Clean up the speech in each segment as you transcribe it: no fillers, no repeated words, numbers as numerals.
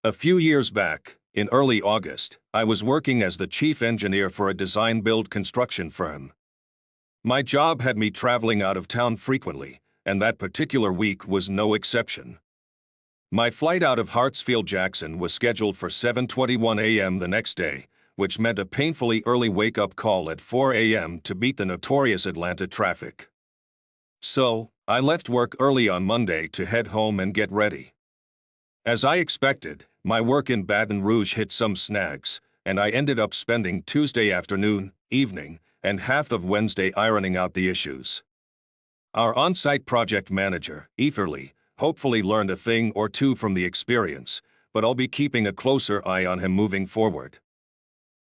A few years back, in early August, I was working as the chief engineer for a design-build construction firm. My job had me traveling out of town frequently, and that particular week was no exception. My flight out of Hartsfield-Jackson was scheduled for 7:21 a.m. the next day, which meant a painfully early wake-up call at 4 a.m. to beat the notorious Atlanta traffic. So, I left work early on Monday to head home and get ready. As I expected, my work in Baton Rouge hit some snags, and I ended up spending Tuesday afternoon, evening, and half of Wednesday ironing out the issues. Our on-site project manager, Etherly, hopefully learned a thing or two from the experience, but I'll be keeping a closer eye on him moving forward.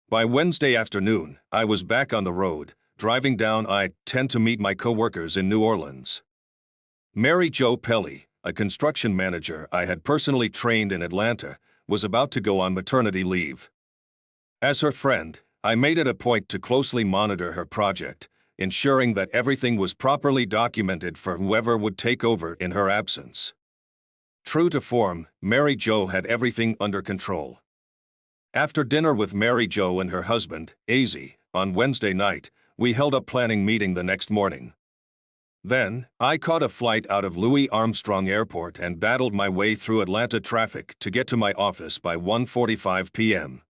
By Wednesday afternoon, I was back on the road, driving down I-10 to meet my co-workers in New Orleans. Mary Jo Pelly, a construction manager I had personally trained in Atlanta, was about to go on maternity leave. As her friend, I made it a point to closely monitor her project, ensuring that everything was properly documented for whoever would take over in her absence. True to form, Mary Jo had everything under control. After dinner with Mary Jo and her husband, Az, on Wednesday night, we held a planning meeting the next morning. Then, I caught a flight out of Louis Armstrong Airport and battled my way through Atlanta traffic to get to my office by 1:45 p.m.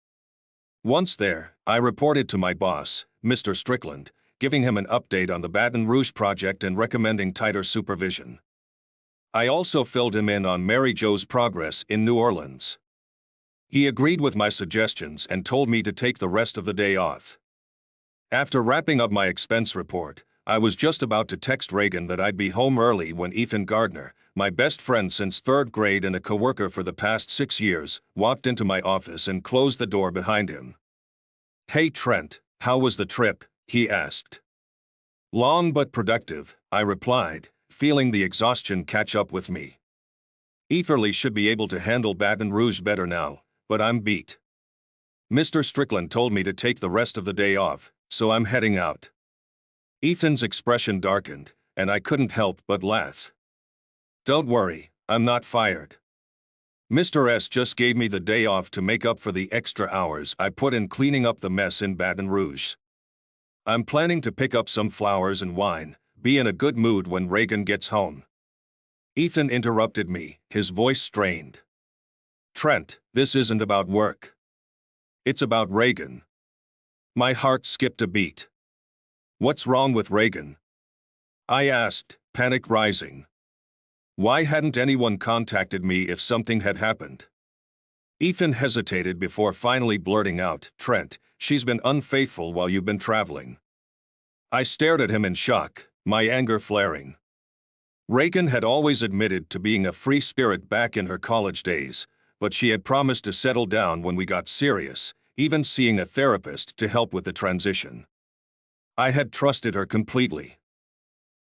Once there, I reported to my boss, Mr. Strickland, giving him an update on the Baton Rouge project and recommending tighter supervision. I also filled him in on Mary Jo's progress in New Orleans. He agreed with my suggestions and told me to take the rest of the day off. After wrapping up my expense report, I was just about to text Reagan that I'd be home early when Ethan Gardner, my best friend since third grade and a coworker for the past 6 years, walked into my office and closed the door behind him. "Hey Trent, how was the trip?" he asked. "Long but productive," I replied, feeling the exhaustion catch up with me. "Etherly should be able to handle Baton Rouge better now, but I'm beat. Mr. Strickland told me to take the rest of the day off, so I'm heading out." Ethan's expression darkened, and I couldn't help but laugh. "Don't worry, I'm not fired. Mr. S just gave me the day off to make up for the extra hours I put in cleaning up the mess in Baton Rouge. I'm planning to pick up some flowers and wine, be in a good mood when Reagan gets home." Ethan interrupted me, his voice strained. "Trent, this isn't about work. It's about Reagan." My heart skipped a beat. "What's wrong with Reagan?" I asked, panic rising. Why hadn't anyone contacted me if something had happened? Ethan hesitated before finally blurting out, "Trent, she's been unfaithful while you've been traveling." I stared at him in shock, my anger flaring. Reagan had always admitted to being a free spirit back in her college days, but she had promised to settle down when we got serious, even seeing a therapist to help with the transition. I had trusted her completely.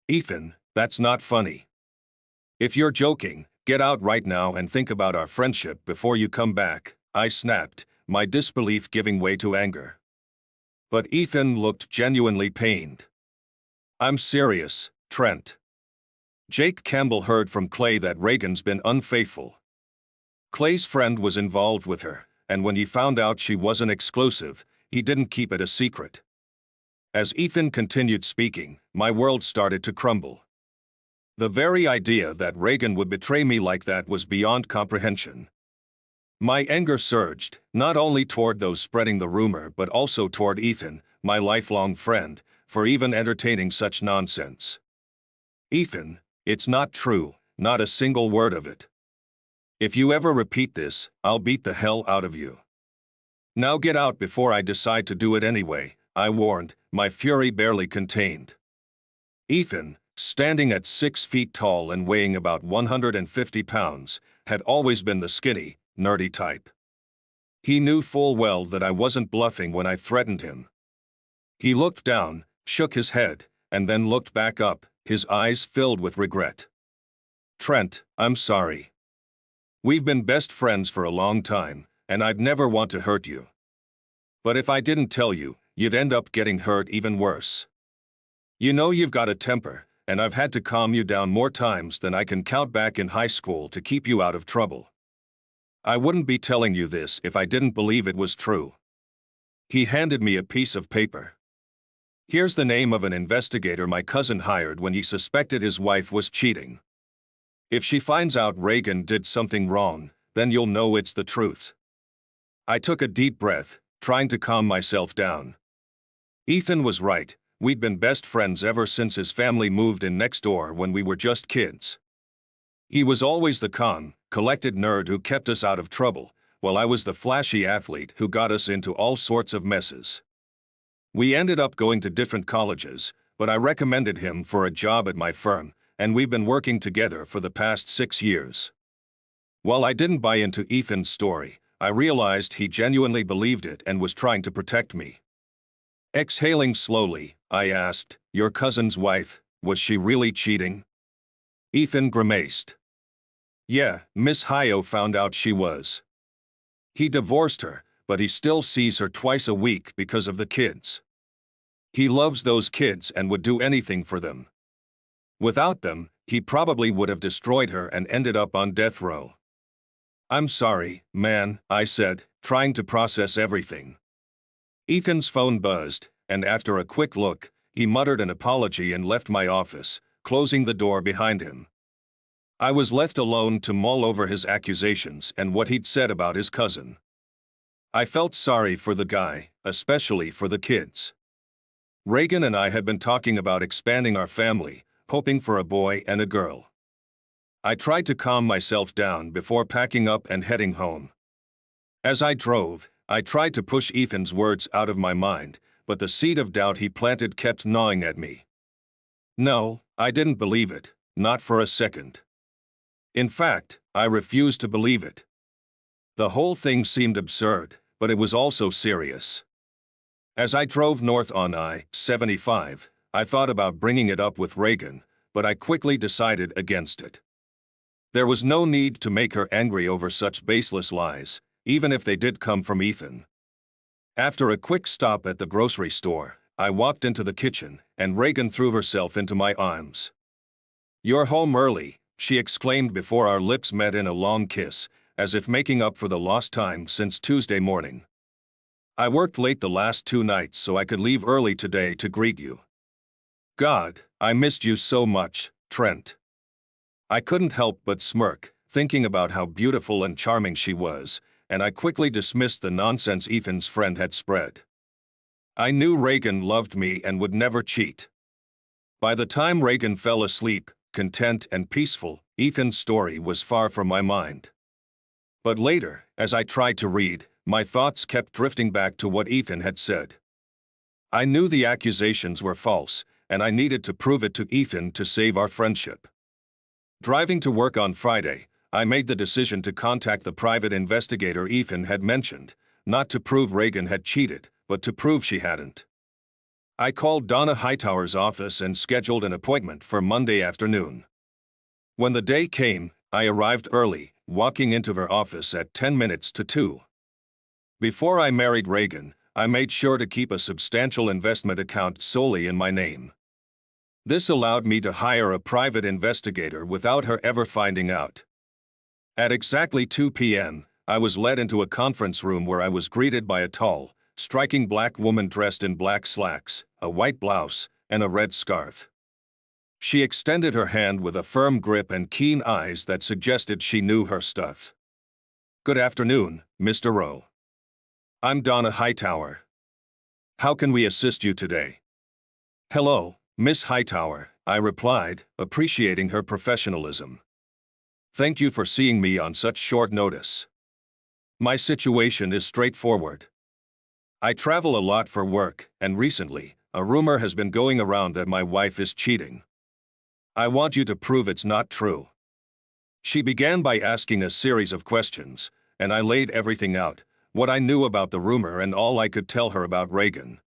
"Ethan, that's not funny. If you're joking, get out right now and think about our friendship before you come back," I snapped, my disbelief giving way to anger. But Ethan looked genuinely pained. "I'm serious, Trent. Jake Campbell heard from Clay that Reagan's been unfaithful. Clay's friend was involved with her, and when he found out she wasn't exclusive, he didn't keep it a secret." As Ethan continued speaking, my world started to crumble. The very idea that Reagan would betray me like that was beyond comprehension. My anger surged, not only toward those spreading the rumor but also toward Ethan, my lifelong friend, for even entertaining such nonsense. "Ethan, it's not true, not a single word of it. If you ever repeat this, I'll beat the hell out of you. Now get out before I decide to do it anyway," I warned, my fury barely contained. Ethan, standing at 6 feet tall and weighing about 150 pounds, had always been the skinny, nerdy type. He knew full well that I wasn't bluffing when I threatened him. He looked down, shook his head, and then looked back up, his eyes filled with regret. "Trent, I'm sorry. We've been best friends for a long time, and I'd never want to hurt you. But if I didn't tell you, you'd end up getting hurt even worse. You know you've got a temper, and I've had to calm you down more times than I can count back in high school to keep you out of trouble. I wouldn't be telling you this if I didn't believe it was true. He handed me a piece of paper. Here's the name of an investigator my cousin hired when he suspected his wife was cheating. If she finds out Reagan did something wrong, then you'll know it's the truth. I took a deep breath, trying to calm myself down. Ethan was right. We'd been best friends ever since his family moved in next door when we were just kids. He was always the calm, collected nerd who kept us out of trouble, while I was the flashy athlete who got us into all sorts of messes. We ended up going to different colleges, but I recommended him for a job at my firm, and we've been working together for the past 6 years. While I didn't buy into Ethan's story, I realized he genuinely believed it and was trying to protect me. Exhaling slowly, I asked, "Your cousin's wife, was she really cheating?" Ethan grimaced. "Yeah, Miss Hyo found out she was. He divorced her, but he still sees her twice a week because of the kids. He loves those kids and would do anything for them. Without them, he probably would have destroyed her and ended up on death row." "I'm sorry, man," I said, trying to process everything. Ethan's phone buzzed, and after a quick look, he muttered an apology and left my office, closing the door behind him. I was left alone to mull over his accusations and what he'd said about his cousin. I felt sorry for the guy, especially for the kids. Reagan and I had been talking about expanding our family, hoping for a boy and a girl. I tried to calm myself down before packing up and heading home. As I drove, I tried to push Ethan's words out of my mind, but the seed of doubt he planted kept gnawing at me. No, I didn't believe it, not for a second. In fact, I refused to believe it. The whole thing seemed absurd, but it was also serious. As I drove north on I-75, I thought about bringing it up with Reagan, but I quickly decided against it. There was no need to make her angry over such baseless lies, even if they did come from Ethan. After a quick stop at the grocery store, I walked into the kitchen, and Reagan threw herself into my arms. "You're home early," she exclaimed before our lips met in a long kiss, as if making up for the lost time since Tuesday morning. "I worked late the last 2 nights so I could leave early today to greet you. God, I missed you so much, Trent." I couldn't help but smirk, thinking about how beautiful and charming she was, and I quickly dismissed the nonsense Ethan's friend had spread. I knew Reagan loved me and would never cheat. By the time Reagan fell asleep, content and peaceful, Ethan's story was far from my mind. But later, as I tried to read, my thoughts kept drifting back to what Ethan had said. I knew the accusations were false, and I needed to prove it to Ethan to save our friendship. Driving to work on Friday, I made the decision to contact the private investigator Ethan had mentioned, not to prove Reagan had cheated, but to prove she hadn't. I called Donna Hightower's office and scheduled an appointment for Monday afternoon. When the day came, I arrived early, walking into her office at 10 minutes to 2. Before I married Reagan, I made sure to keep a substantial investment account solely in my name. This allowed me to hire a private investigator without her ever finding out. At exactly 2 p.m., I was led into a conference room where I was greeted by a tall, striking black woman dressed in black slacks, a white blouse, and a red scarf. She extended her hand with a firm grip and keen eyes that suggested she knew her stuff. "Good afternoon, Mr. Rowe. I'm Donna Hightower. How can we assist you today?" "Hello, Miss Hightower," I replied, appreciating her professionalism. "Thank you for seeing me on such short notice. My situation is straightforward. I travel a lot for work, and recently, a rumor has been going around that my wife is cheating. I want you to prove it's not true." She began by asking a series of questions, and I laid everything out, what I knew about the rumor and all I could tell her about Reagan.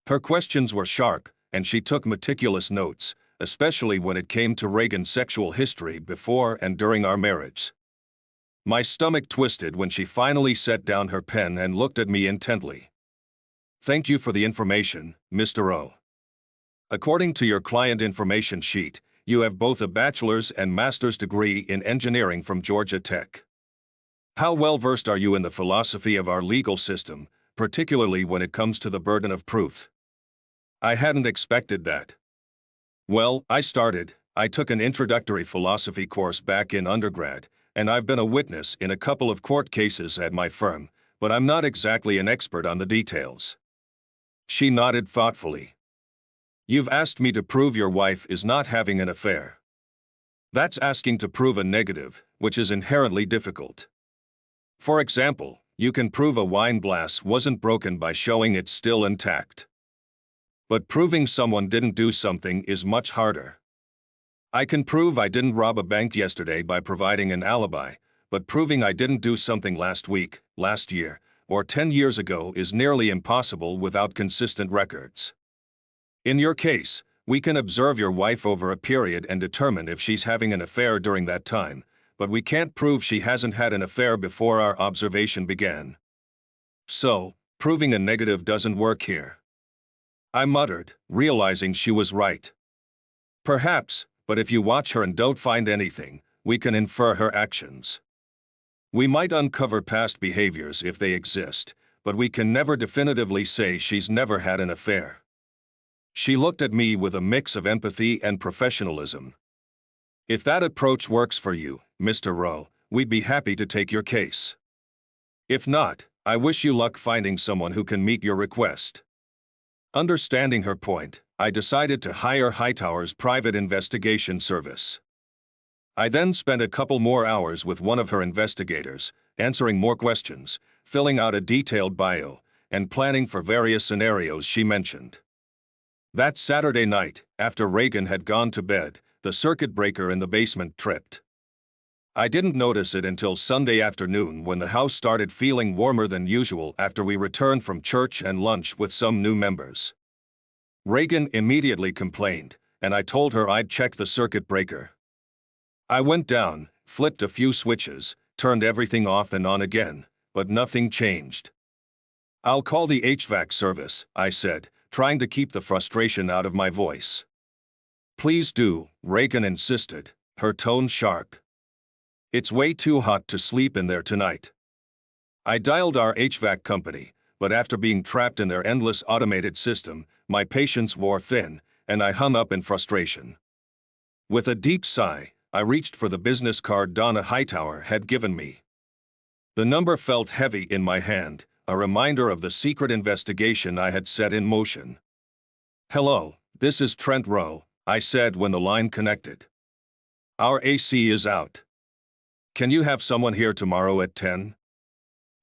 Her questions were sharp, and she took meticulous notes, especially when it came to Reagan's sexual history before and during our marriage. My stomach twisted when she finally set down her pen and looked at me intently. "Thank you for the information, Mr. O. According to your client information sheet, you have both a bachelor's and master's degree in engineering from Georgia Tech. How well versed are you in the philosophy of our legal system, particularly when it comes to the burden of proof? I hadn't expected that. Well, I took an introductory philosophy course back in undergrad, and I've been a witness in a couple of court cases at my firm, but I'm not exactly an expert on the details. She nodded thoughtfully. You've asked me to prove your wife is not having an affair. That's asking to prove a negative, which is inherently difficult. For example, you can prove a wine glass wasn't broken by showing it's still intact. But proving someone didn't do something is much harder. I can prove I didn't rob a bank yesterday by providing an alibi, but proving I didn't do something last week, last year, or 10 years ago is nearly impossible without consistent records. In your case, we can observe your wife over a period and determine if she's having an affair during that time, but we can't prove she hasn't had an affair before our observation began. So, proving a negative doesn't work here. I muttered, realizing she was right. Perhaps, but if you watch her and don't find anything, we can infer her actions. We might uncover past behaviors if they exist, but we can never definitively say she's never had an affair. She looked at me with a mix of empathy and professionalism. If that approach works for you, Mr. Rowe, we'd be happy to take your case. If not, I wish you luck finding someone who can meet your request. Understanding her point, I decided to hire Hightower's private investigation service. I then spent a couple more hours with one of her investigators, answering more questions, filling out a detailed bio, and planning for various scenarios she mentioned. That Saturday night, after Reagan had gone to bed, the circuit breaker in the basement tripped. I didn't notice it until Sunday afternoon when the house started feeling warmer than usual after we returned from church and lunch with some new members. Reagan immediately complained, and I told her I'd check the circuit breaker. I went down, flipped a few switches, turned everything off and on again, but nothing changed. I'll call the HVAC service, I said, trying to keep the frustration out of my voice. Please do, Reagan insisted, her tone sharp. It's way too hot to sleep in there tonight. I dialed our HVAC company, but after being trapped in their endless automated system, my patience wore thin, and I hung up in frustration. With a deep sigh, I reached for the business card Donna Hightower had given me. The number felt heavy in my hand, a reminder of the secret investigation I had set in motion. Hello, this is Trent Rowe, I said when the line connected. Our AC is out. Can you have someone here tomorrow at 10?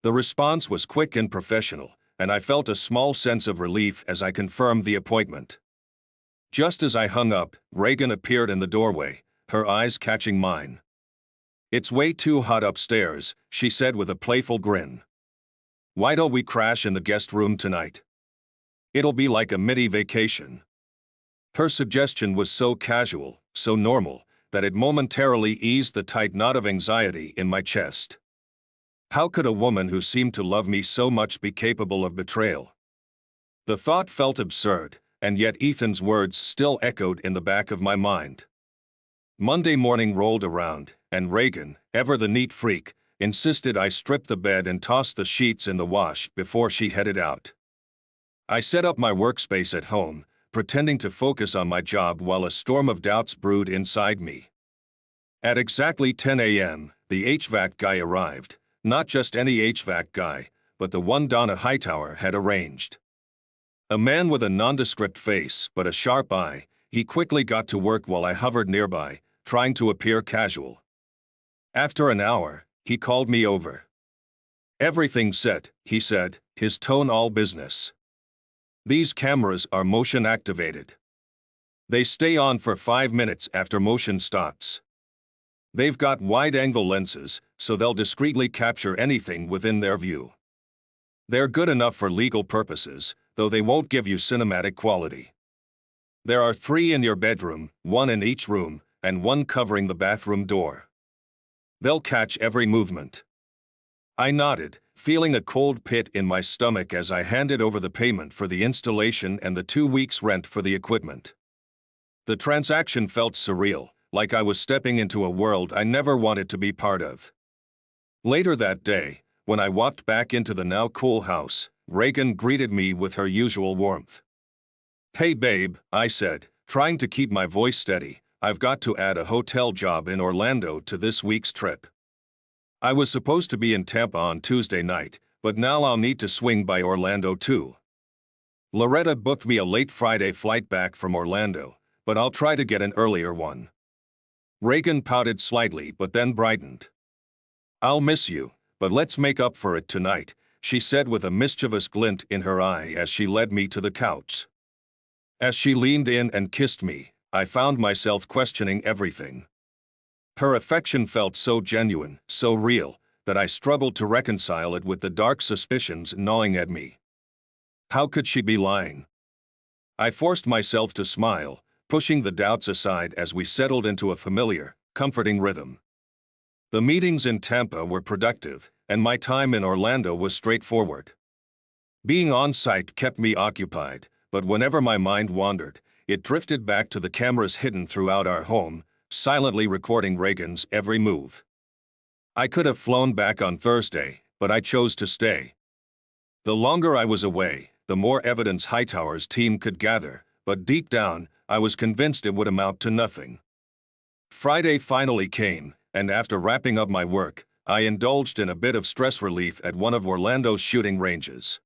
The response was quick and professional, and I felt a small sense of relief as I confirmed the appointment. Just as I hung up, Reagan appeared in the doorway, her eyes catching mine. It's way too hot upstairs, she said with a playful grin. Why don't we crash in the guest room tonight? It'll be like a mini vacation. Her suggestion was so casual, so normal, that it momentarily eased the tight knot of anxiety in my chest. How could a woman who seemed to love me so much be capable of betrayal? The thought felt absurd, and yet Ethan's words still echoed in the back of my mind. Monday morning rolled around, and Reagan, ever the neat freak, insisted I strip the bed and toss the sheets in the wash before she headed out. I set up my workspace at home, pretending to focus on my job while a storm of doubts brewed inside me. At exactly 10 a.m., the HVAC guy arrived, not just any HVAC guy, but the one Donna Hightower had arranged. A man with a nondescript face but a sharp eye, he quickly got to work while I hovered nearby, trying to appear casual. After an hour, he called me over. Everything's set, he said, his tone all business. These cameras are motion activated. They stay on for 5 minutes after motion stops. They've got wide-angle lenses, so they'll discreetly capture anything within their view. They're good enough for legal purposes, though they won't give you cinematic quality. There are 3 in your bedroom, 1 in each room, and 1 covering the bathroom door. They'll catch every movement. I nodded, feeling a cold pit in my stomach as I handed over the payment for the installation and the 2 weeks' rent for the equipment. The transaction felt surreal, like I was stepping into a world I never wanted to be part of. Later that day, when I walked back into the now cool house, Reagan greeted me with her usual warmth. "Hey babe," I said, trying to keep my voice steady, "I've got to add a hotel job in Orlando to this week's trip. I was supposed to be in Tampa on Tuesday night, but now I'll need to swing by Orlando too. Loretta booked me a late Friday flight back from Orlando, but I'll try to get an earlier one." Reagan pouted slightly but then brightened. "I'll miss you, but let's make up for it tonight," she said with a mischievous glint in her eye as she led me to the couch. As she leaned in and kissed me, I found myself questioning everything. Her affection felt so genuine, so real, that I struggled to reconcile it with the dark suspicions gnawing at me. How could she be lying? I forced myself to smile, pushing the doubts aside as we settled into a familiar, comforting rhythm. The meetings in Tampa were productive, and my time in Orlando was straightforward. Being on site kept me occupied, but whenever my mind wandered, it drifted back to the cameras hidden throughout our home, silently recording Reagan's every move. I could have flown back on Thursday, but I chose to stay. The longer I was away, the more evidence Hightower's team could gather, but deep down, I was convinced it would amount to nothing. Friday finally came, and after wrapping up my work, I indulged in a bit of stress relief at one of Orlando's shooting ranges.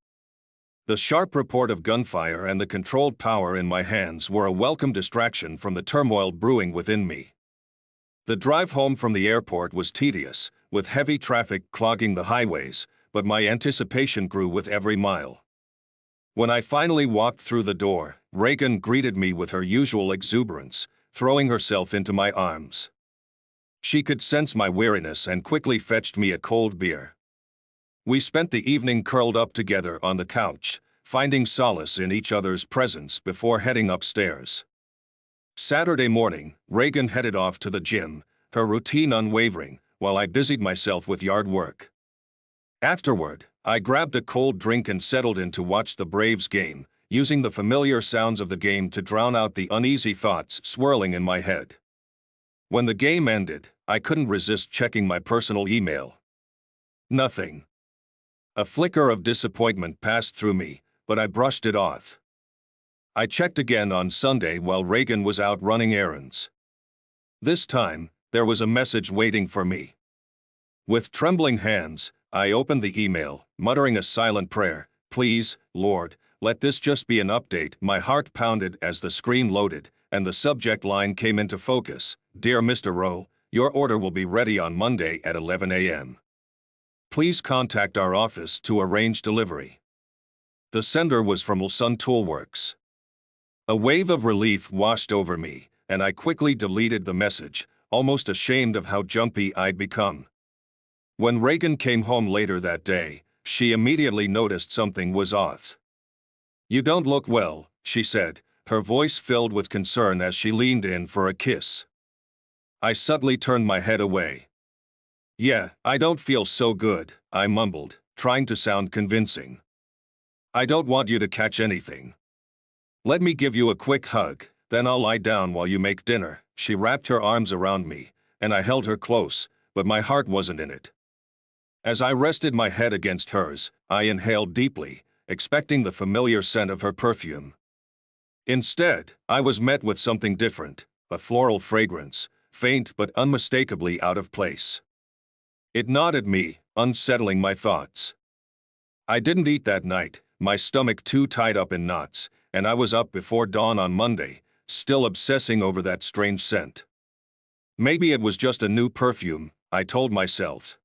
The sharp report of gunfire and the controlled power in my hands were a welcome distraction from the turmoil brewing within me. The drive home from the airport was tedious, with heavy traffic clogging the highways, but my anticipation grew with every mile. When I finally walked through the door, Reagan greeted me with her usual exuberance, throwing herself into my arms. She could sense my weariness and quickly fetched me a cold beer. We spent the evening curled up together on the couch, finding solace in each other's presence before heading upstairs. Saturday morning, Reagan headed off to the gym, her routine unwavering, while I busied myself with yard work. Afterward, I grabbed a cold drink and settled in to watch the Braves game, using the familiar sounds of the game to drown out the uneasy thoughts swirling in my head. When the game ended, I couldn't resist checking my personal email. Nothing. A flicker of disappointment passed through me, but I brushed it off. I checked again on Sunday while Reagan was out running errands. This time, there was a message waiting for me. With trembling hands, I opened the email, muttering a silent prayer. "Please, Lord, let this just be an update." My heart pounded as the screen loaded, and the subject line came into focus. "Dear Mr. Rowe, your order will be ready on Monday at 11 a.m. Please contact our office to arrange delivery." The sender was from Ulsan Toolworks. A wave of relief washed over me, and I quickly deleted the message, almost ashamed of how jumpy I'd become. When Reagan came home later that day, she immediately noticed something was off. "You don't look well," she said, her voice filled with concern as she leaned in for a kiss. I subtly turned my head away. "Yeah, I don't feel so good," I mumbled, trying to sound convincing. "I don't want you to catch anything. Let me give you a quick hug, then I'll lie down while you make dinner." She wrapped her arms around me, and I held her close, but my heart wasn't in it. As I rested my head against hers, I inhaled deeply, expecting the familiar scent of her perfume. Instead, I was met with something different, a floral fragrance, faint but unmistakably out of place. It gnawed at me, unsettling my thoughts. I didn't eat that night, my stomach too tied up in knots, and I was up before dawn on Monday, still obsessing over that strange scent. Maybe it was just a new perfume, I told myself.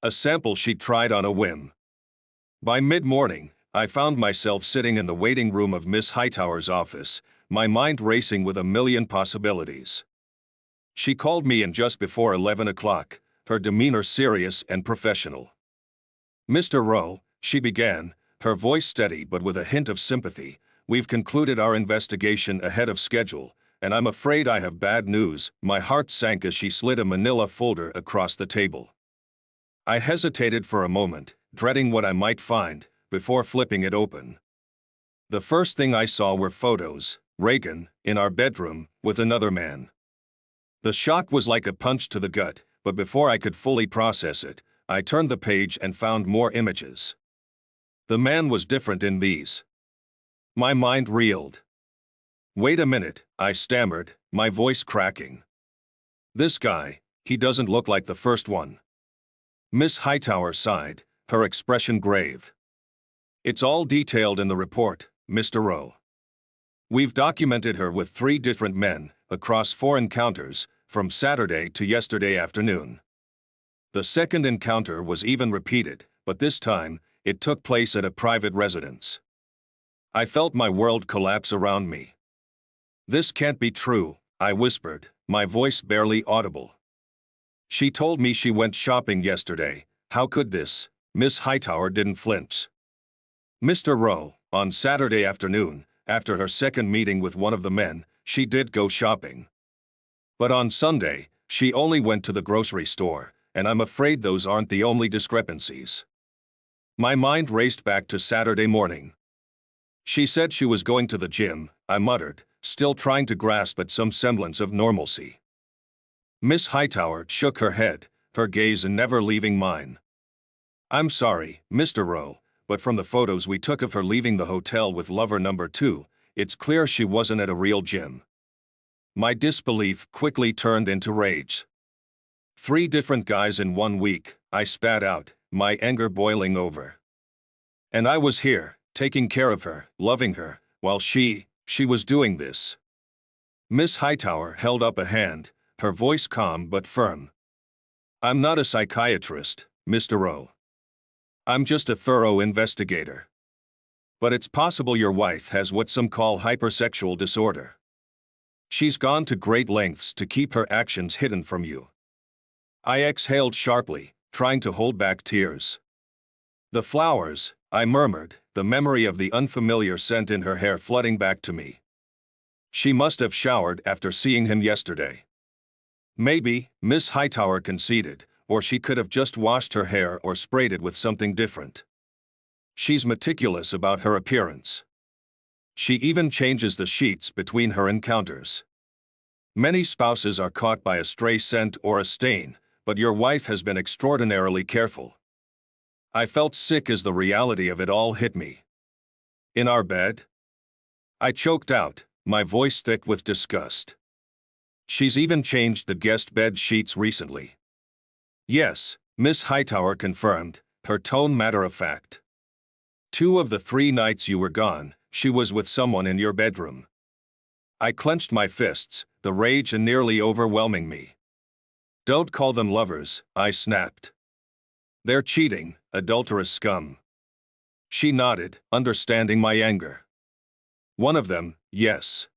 A sample she tried on a whim. By mid-morning, I found myself sitting in the waiting room of Miss Hightower's office, my mind racing with a million possibilities. She called me in just before 11 o'clock, her demeanor serious and professional. "Mr. Rowe," she began, her voice steady but with a hint of sympathy, "we've concluded our investigation ahead of schedule, and I'm afraid I have bad news." My heart sank as she slid a manila folder across the table. I hesitated for a moment, dreading what I might find, before flipping it open. The first thing I saw were photos, Reagan, in our bedroom, with another man. The shock was like a punch to the gut, but before I could fully process it, I turned the page and found more images. The man was different in these. My mind reeled. Wait a minute, I stammered, my voice cracking. This guy, he doesn't look like the first one. Miss Hightower sighed, her expression grave. It's all detailed in the report, Mr. Rowe. We've documented her with 3 different men, across 4 encounters, from Saturday to yesterday afternoon. The second encounter was even repeated, but this time, it took place at a private residence. I felt my world collapse around me. This can't be true, I whispered, my voice barely audible. She told me she went shopping yesterday. How could this? Miss Hightower didn't flinch. Mr. Rowe, on Saturday afternoon, after her second meeting with one of the men, she did go shopping. But on Sunday, she only went to the grocery store, and I'm afraid those aren't the only discrepancies. My mind raced back to Saturday morning. She said she was going to the gym, I muttered, still trying to grasp at some semblance of normalcy. Miss Hightower shook her head, her gaze never leaving mine. I'm sorry, Mr. Rowe, but from the photos we took of her leaving the hotel with lover number 2, it's clear she wasn't at a real gym. My disbelief quickly turned into rage. 3 different guys in 1 week, I spat out, my anger boiling over. And I was here, taking care of her, loving her, while she was doing this. Miss Hightower held up a hand, her voice calm but firm. I'm not a psychiatrist, Mr. Rowe. I'm just a thorough investigator. But it's possible your wife has what some call hypersexual disorder. She's gone to great lengths to keep her actions hidden from you. I exhaled sharply, trying to hold back tears. The flowers, I murmured, the memory of the unfamiliar scent in her hair flooding back to me. She must have showered after seeing him yesterday. Maybe, Miss Hightower conceded, or she could have just washed her hair or sprayed it with something different. She's meticulous about her appearance. She even changes the sheets between her encounters. Many spouses are caught by a stray scent or a stain, but your wife has been extraordinarily careful. I felt sick as the reality of it all hit me. In our bed? I choked out, my voice thick with disgust. She's even changed the guest bed sheets recently. Yes, Miss Hightower confirmed, her tone matter-of-fact. 2 of the 3 nights you were gone, she was with someone in your bedroom. I clenched my fists, the rage nearly overwhelming me. Don't call them lovers, I snapped. They're cheating, adulterous scum. She nodded, understanding my anger. One of them, yes.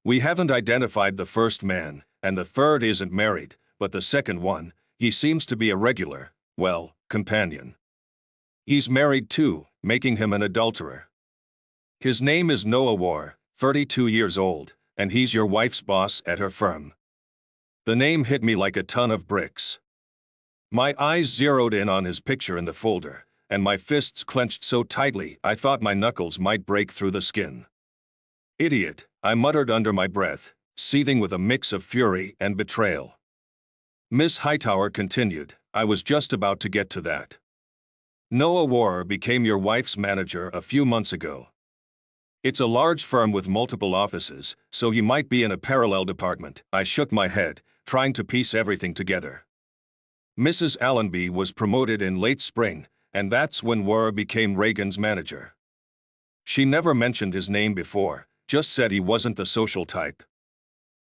We haven't identified the first man, and the third isn't married, but the second one, he seems to be a regular, well, companion. He's married too, making him an adulterer. His name is Noah War, 32 years old, and he's your wife's boss at her firm. The name hit me like a ton of bricks. My eyes zeroed in on his picture in the folder, and my fists clenched so tightly I thought my knuckles might break through the skin. Idiot, I muttered under my breath, seething with a mix of fury and betrayal. Miss Hightower continued, I was just about to get to that. Noah War became your wife's manager a few months ago. It's a large firm with multiple offices, so he might be in a parallel department. I shook my head, trying to piece everything together. Mrs. Allenby was promoted in late spring, and that's when War became Reagan's manager. She never mentioned his name before, just said he wasn't the social type.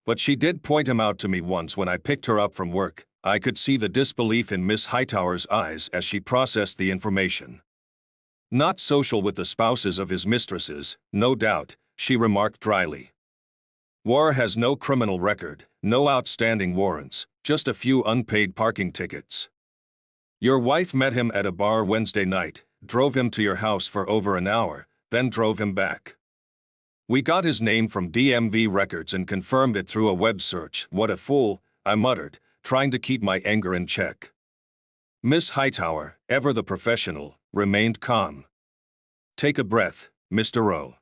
But she did point him out to me once when I picked her up from work. I could see the disbelief in Miss Hightower's eyes as she processed the information. Not social with the spouses of his mistresses, no doubt, she remarked dryly. War has no criminal record, no outstanding warrants, just a few unpaid parking tickets. Your wife met him at a bar Wednesday night, drove him to your house for over an hour, then drove him back. We got his name from DMV records and confirmed it through a web search. What a fool, I muttered, trying to keep my anger in check. Miss Hightower, ever the professional, remained calm. Take a breath, Mr. Rowe.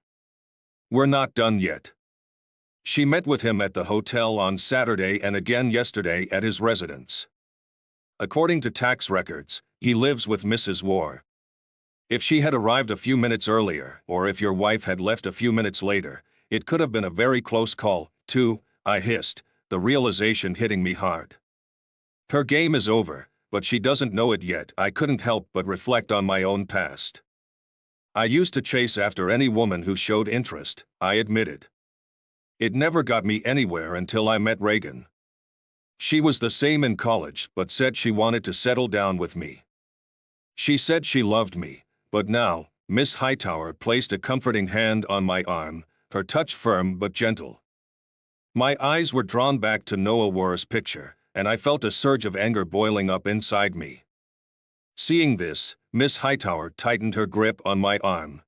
We're not done yet. She met with him at the hotel on Saturday and again yesterday at his residence. According to tax records, he lives with Mrs. War. If she had arrived a few minutes earlier, or if your wife had left a few minutes later, it could have been a very close call, too, I hissed, the realization hitting me hard. Her game is over, but she doesn't know it yet. I couldn't help but reflect on my own past. I used to chase after any woman who showed interest, I admitted. It never got me anywhere until I met Reagan. She was the same in college, but said she wanted to settle down with me. She said she loved me, but now, Miss Hightower placed a comforting hand on my arm, her touch firm but gentle. My eyes were drawn back to Noah War's picture, and I felt a surge of anger boiling up inside me. Seeing this, Miss Hightower tightened her grip on my arm.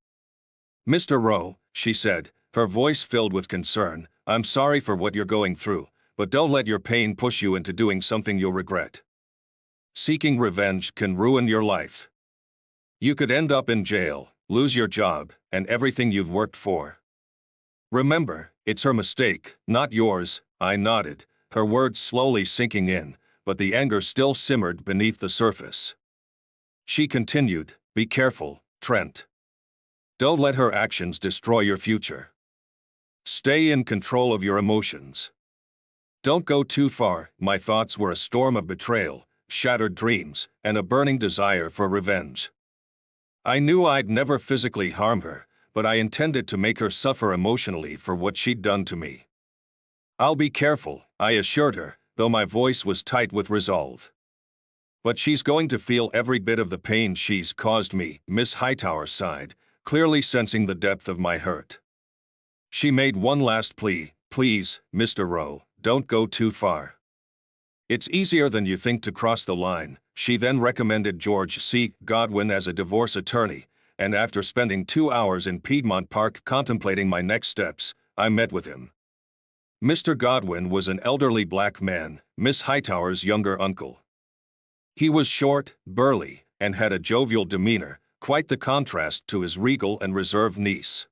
"Mr. Rowe," she said, her voice filled with concern, "I'm sorry for what you're going through, but don't let your pain push you into doing something you'll regret. Seeking revenge can ruin your life. You could end up in jail, lose your job, and everything you've worked for. Remember, it's her mistake, not yours." I nodded, her words slowly sinking in, but the anger still simmered beneath the surface. She continued, "Be careful, Trent. Don't let her actions destroy your future. Stay in control of your emotions. Don't go too far." My thoughts were a storm of betrayal, shattered dreams, and a burning desire for revenge. I knew I'd never physically harm her, but I intended to make her suffer emotionally for what she'd done to me. "I'll be careful," I assured her, though my voice was tight with resolve. "But she's going to feel every bit of the pain she's caused me," Miss Hightower sighed, clearly sensing the depth of my hurt. She made one last plea, "Please, Mr. Rowe, don't go too far. It's easier than you think to cross the line." She then recommended George C. Godwin as a divorce attorney, and after spending 2 hours in Piedmont Park contemplating my next steps, I met with him. Mr. Godwin was an elderly black man, Miss Hightower's younger uncle. He was short, burly, and had a jovial demeanor, quite the contrast to his regal and reserved niece.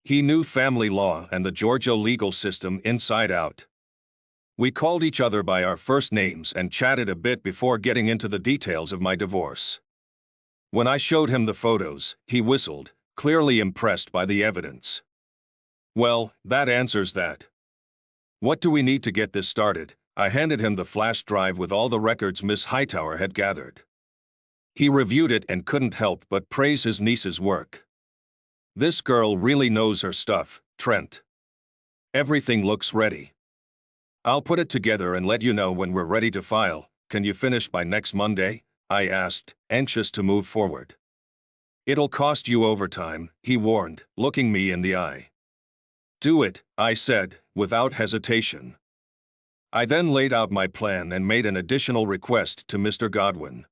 He knew family law and the Georgia legal system inside out. We called each other by our first names and chatted a bit before getting into the details of my divorce. When I showed him the photos, he whistled, clearly impressed by the evidence. "Well, that answers that. What do we need to get this started?" I handed him the flash drive with all the records Miss Hightower had gathered. He reviewed it and couldn't help but praise his niece's work. "This girl really knows her stuff, Trent. Everything looks ready. I'll put it together and let you know when we're ready to file. Can you finish by next Monday?" I asked, anxious to move forward. "It'll cost you overtime," he warned, looking me in the eye. "Do it," I said, without hesitation. I then laid out my plan and made an additional request to Mr. Godwin.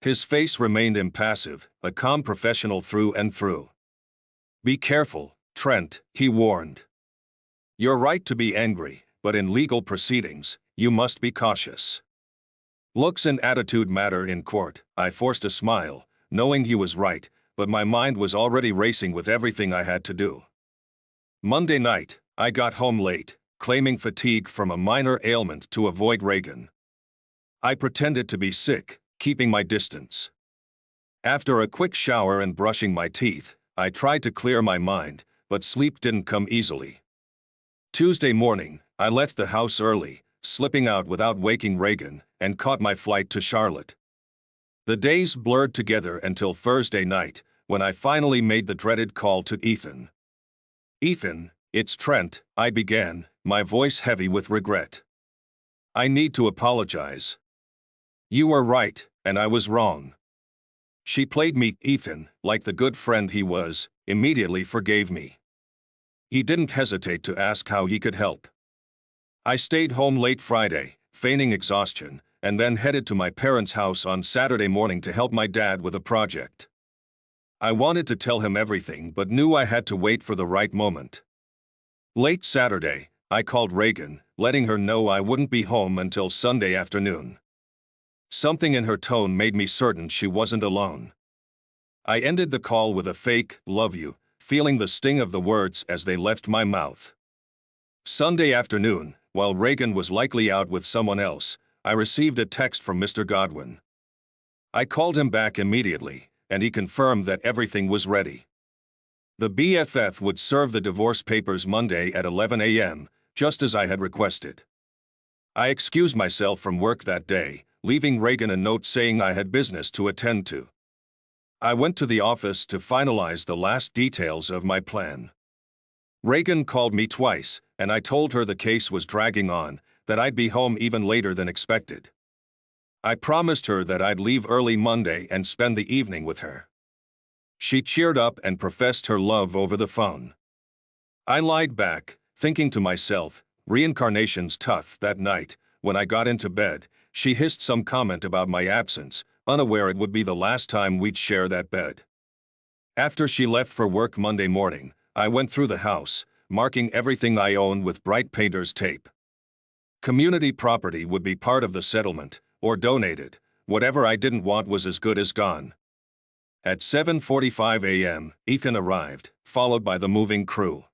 His face remained impassive, a calm professional through and through. "Be careful, Trent," he warned. "You're right to be angry, but in legal proceedings, you must be cautious. Looks and attitude matter in court." I forced a smile, knowing he was right, but my mind was already racing with everything I had to do. Monday night, I got home late, claiming fatigue from a minor ailment to avoid Reagan. I pretended to be sick, keeping my distance. After a quick shower and brushing my teeth, I tried to clear my mind, but sleep didn't come easily. Tuesday morning, I left the house early, slipping out without waking Reagan, and caught my flight to Charlotte. The days blurred together until Thursday night, when I finally made the dreaded call to Ethan. "Ethan, it's Trent," I began, my voice heavy with regret. "I need to apologize. You were right, and I was wrong." She played me. Ethan, like the good friend he was, immediately forgave me. He didn't hesitate to ask how he could help. I stayed home late Friday, feigning exhaustion, and then headed to my parents' house on Saturday morning to help my dad with a project. I wanted to tell him everything but knew I had to wait for the right moment. Late Saturday, I called Reagan, letting her know I wouldn't be home until Sunday afternoon. Something in her tone made me certain she wasn't alone. I ended the call with a fake, "love you," feeling the sting of the words as they left my mouth. Sunday afternoon, while Reagan was likely out with someone else, I received a text from Mr. Godwin. I called him back immediately, and he confirmed that everything was ready. The BFF would serve the divorce papers Monday at 11 a.m., just as I had requested. I excused myself from work that day, leaving Reagan a note saying I had business to attend to. I went to the office to finalize the last details of my plan. Reagan called me twice, and I told her the case was dragging on, that I'd be home even later than expected. I promised her that I'd leave early Monday and spend the evening with her. She cheered up and professed her love over the phone. I lied back, thinking to myself, reincarnation's tough. That night, when I got into bed, she hissed some comment about my absence, unaware it would be the last time we'd share that bed. After she left for work Monday morning, I went through the house, marking everything I owned with bright painter's tape. Community property would be part of the settlement, or donated. Whatever I didn't want was as good as gone. At 7:45 a.m., Ethan arrived, followed by the moving crew.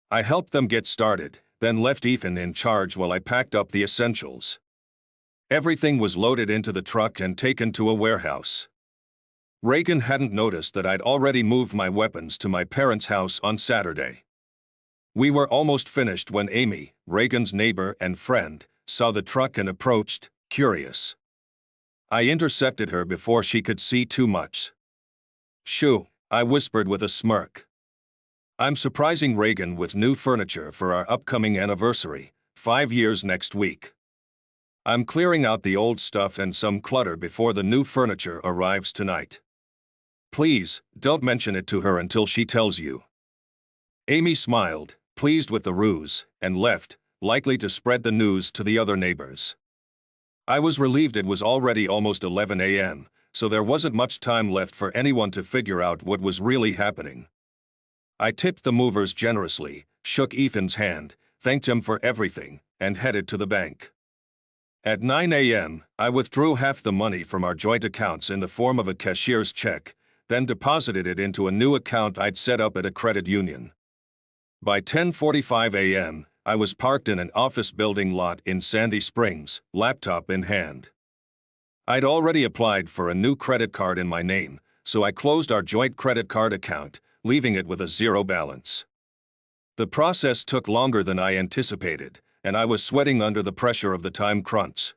I helped them get started, then left Ethan in charge while I packed up the essentials. Everything was loaded into the truck and taken to a warehouse. Reagan hadn't noticed that I'd already moved my weapons to my parents' house on Saturday. We were almost finished when Amy, Reagan's neighbor and friend, saw the truck and approached, curious. I intercepted her before she could see too much. "Shoo," I whispered with a smirk. "I'm surprising Reagan with new furniture for our upcoming anniversary, 5 years next week. I'm clearing out the old stuff and some clutter before the new furniture arrives tonight. Please, don't mention it to her until she tells you." Amy smiled, pleased with the ruse, and left, likely to spread the news to the other neighbors. I was relieved it was already almost 11 a.m., so there wasn't much time left for anyone to figure out what was really happening. I tipped the movers generously, shook Ethan's hand, thanked him for everything, and headed to the bank. At 9 a.m., I withdrew half the money from our joint accounts in the form of a cashier's check, then deposited it into a new account I'd set up at a credit union. By 10:45 a.m., I was parked in an office building lot in Sandy Springs, laptop in hand. I'd already applied for a new credit card in my name, so I closed our joint credit card account, leaving it with a zero balance. The process took longer than I anticipated, and I was sweating under the pressure of the time crunch.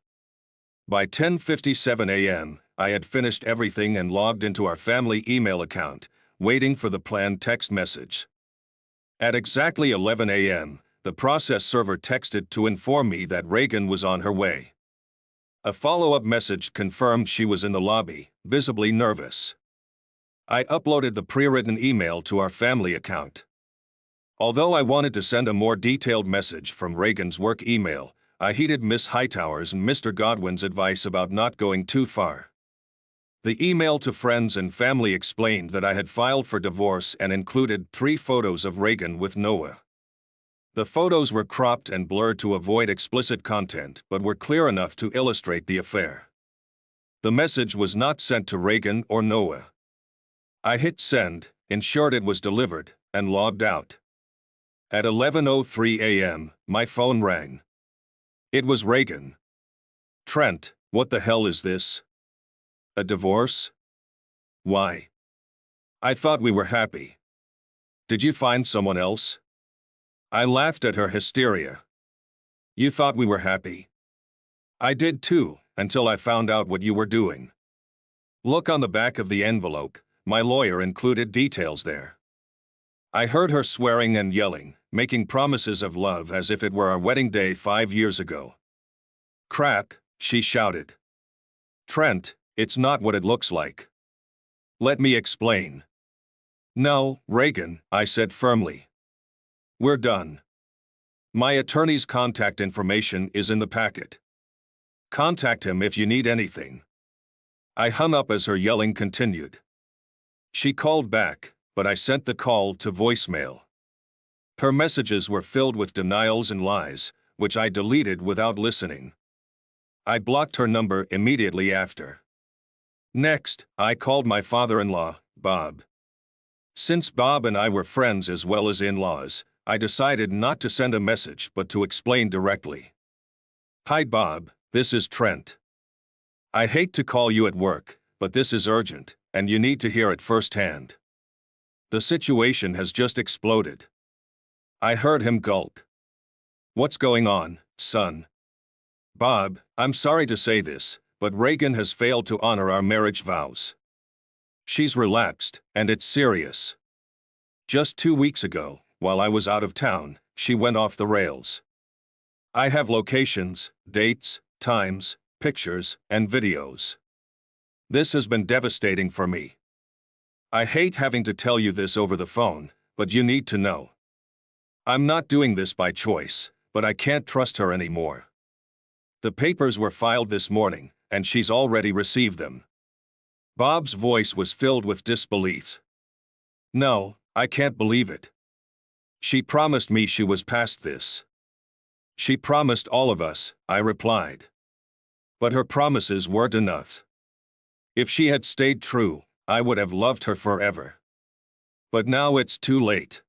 By 10:57 a.m., I had finished everything and logged into our family email account, waiting for the planned text message. At exactly 11 a.m., the process server texted to inform me that Reagan was on her way. A follow-up message confirmed she was in the lobby, visibly nervous. I uploaded the pre-written email to our family account. Although I wanted to send a more detailed message from Reagan's work email, I heeded Miss Hightower's and Mr. Godwin's advice about not going too far. The email to friends and family explained that I had filed for divorce and included 3 photos of Reagan with Noah. The photos were cropped and blurred to avoid explicit content but were clear enough to illustrate the affair. The message was not sent to Reagan or Noah. I hit send, ensured it was delivered, and logged out. At 11:03 a.m., my phone rang. It was Reagan. "Trent, what the hell is this? A divorce? Why? I thought we were happy. Did you find someone else?" I laughed at her hysteria. "You thought we were happy? I did too, until I found out what you were doing. Look on the back of the envelope, my lawyer included details there." I heard her swearing and yelling, making promises of love as if it were our wedding day 5 years ago. "Crap," she shouted. "Trent, it's not what it looks like. Let me explain." "No, Reagan," I said firmly. "We're done. My attorney's contact information is in the packet. Contact him if you need anything." I hung up as her yelling continued. She called back, but I sent the call to voicemail. Her messages were filled with denials and lies, which I deleted without listening. I blocked her number immediately after. Next, I called my father-in-law, Bob. Since Bob and I were friends as well as in-laws, I decided not to send a message but to explain directly. "Hi Bob, This is Trent. I hate to call you at work, but this is urgent, and you need to hear it firsthand. The situation has just exploded. I heard him gulp. What's going on, son? Bob, I'm sorry to say this, but Reagan has failed to honor our marriage vows. She's relapsed, and it's serious. Just 2 weeks ago, while I was out of town, she went off the rails. I have locations, dates, times, pictures, and videos. This has been devastating for me. I hate having to tell you this over the phone, but you need to know. I'm not doing this by choice, but I can't trust her anymore. The papers were filed this morning, and she's already received them. Bob's voice was filled with disbelief. No, I can't believe it. She promised me she was past this. She promised all of us, I replied. But her promises weren't enough. If she had stayed true, I would have loved her forever. But now it's too late.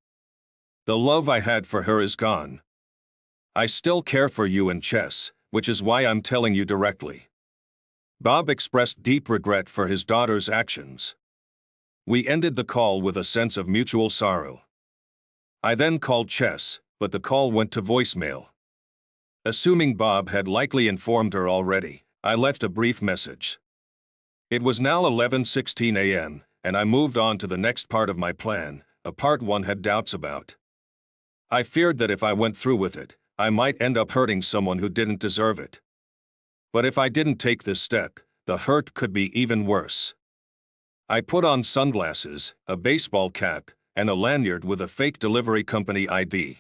The love I had for her is gone. I still care for you and Chess, which is why I'm telling you directly. Bob expressed deep regret for his daughter's actions. We ended the call with a sense of mutual sorrow. I then called Chess, but the call went to voicemail. Assuming Bob had likely informed her already, I left a brief message. It was now 11:16 a.m., and I moved on to the next part of my plan, a part one had doubts about. I feared that if I went through with it, I might end up hurting someone who didn't deserve it. But if I didn't take this step, the hurt could be even worse. I put on sunglasses, a baseball cap, and a lanyard with a fake delivery company ID.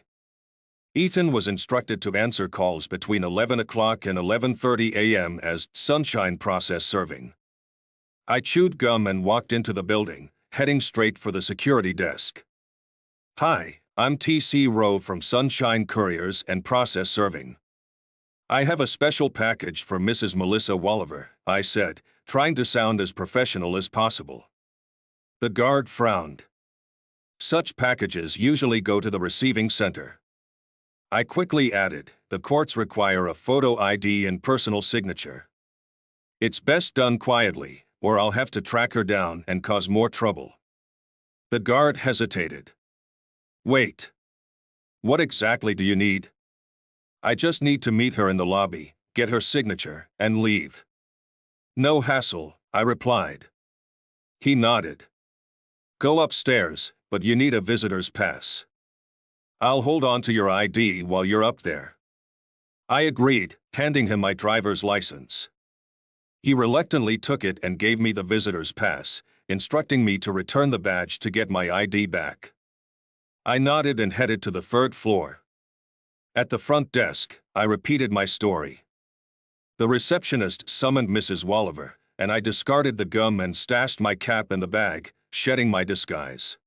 Ethan was instructed to answer calls between 11 o'clock and 11:30 a.m. as sunshine process serving. I chewed gum and walked into the building, heading straight for the security desk. Hi, I'm T.C. Rowe from Sunshine Couriers and Process Serving. I have a special package for Mrs. Melissa Walliver, I said, trying to sound as professional as possible. The guard frowned. Such packages usually go to the receiving center. I quickly added, the courts require a photo ID and personal signature. It's best done quietly, or I'll have to track her down and cause more trouble. The guard hesitated. Wait. What exactly do you need? I just need to meet her in the lobby, get her signature, and leave. No hassle, I replied. He nodded. Go upstairs, but you need a visitor's pass. I'll hold on to your ID while you're up there. I agreed, handing him my driver's license. He reluctantly took it and gave me the visitor's pass, instructing me to return the badge to get my ID back. I nodded and headed to the third floor. At the front desk, I repeated my story. The receptionist summoned Mrs. Walliver, and I discarded the gum and stashed my cap in the bag, shedding my disguise.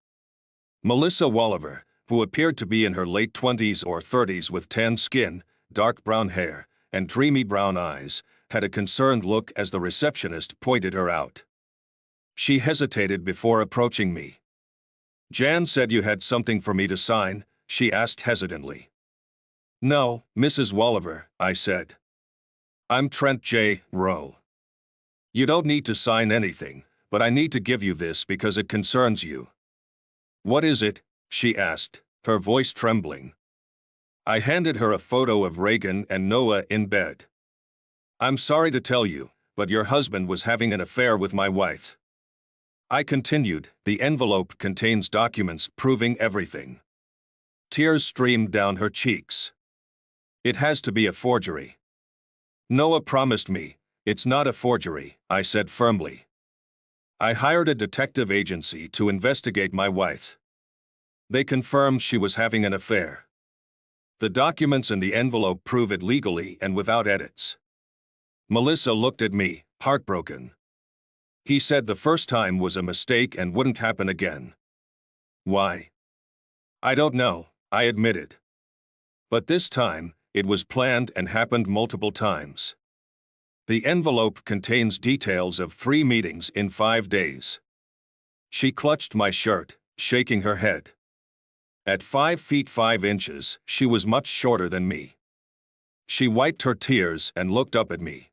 Melissa Walliver, who appeared to be in her late 20s or 30s with tan skin, dark brown hair, and dreamy brown eyes, had a concerned look as the receptionist pointed her out. She hesitated before approaching me. Jan said you had something for me to sign, she asked hesitantly. No, Mrs. Walliver, I said. I'm Trent J. Rowe. You don't need to sign anything, but I need to give you this because it concerns you. What is it? She asked, her voice trembling. I handed her a photo of Reagan and Noah in bed. I'm sorry to tell you, but your husband was having an affair with my wife. I continued, the envelope contains documents proving everything. Tears streamed down her cheeks. It has to be a forgery. Noah promised me, it's not a forgery, I said firmly. I hired a detective agency to investigate my wife. They confirmed she was having an affair. The documents in the envelope prove it legally and without edits. Melissa looked at me, heartbroken. He said the first time was a mistake and wouldn't happen again. Why? I don't know, I admitted. But this time, it was planned and happened multiple times. The envelope contains details of 3 meetings in 5 days. She clutched my shirt, shaking her head. At 5 feet 5 inches, she was much shorter than me. She wiped her tears and looked up at me.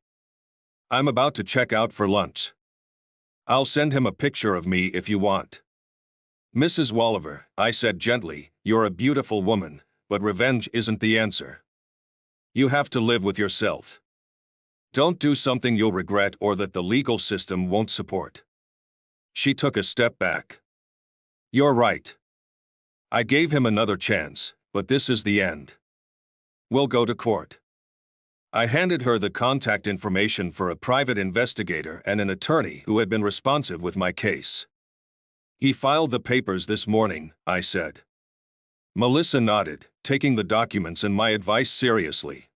I'm about to check out for lunch. I'll send him a picture of me if you want. Mrs. Walliver, I said gently, you're a beautiful woman, but revenge isn't the answer. You have to live with yourself. Don't do something you'll regret or that the legal system won't support. She took a step back. You're right. I gave him another chance, but this is the end. We'll go to court. I handed her the contact information for a private investigator and an attorney who had been responsive with my case. He filed the papers this morning, I said. Melissa nodded, taking the documents and my advice seriously.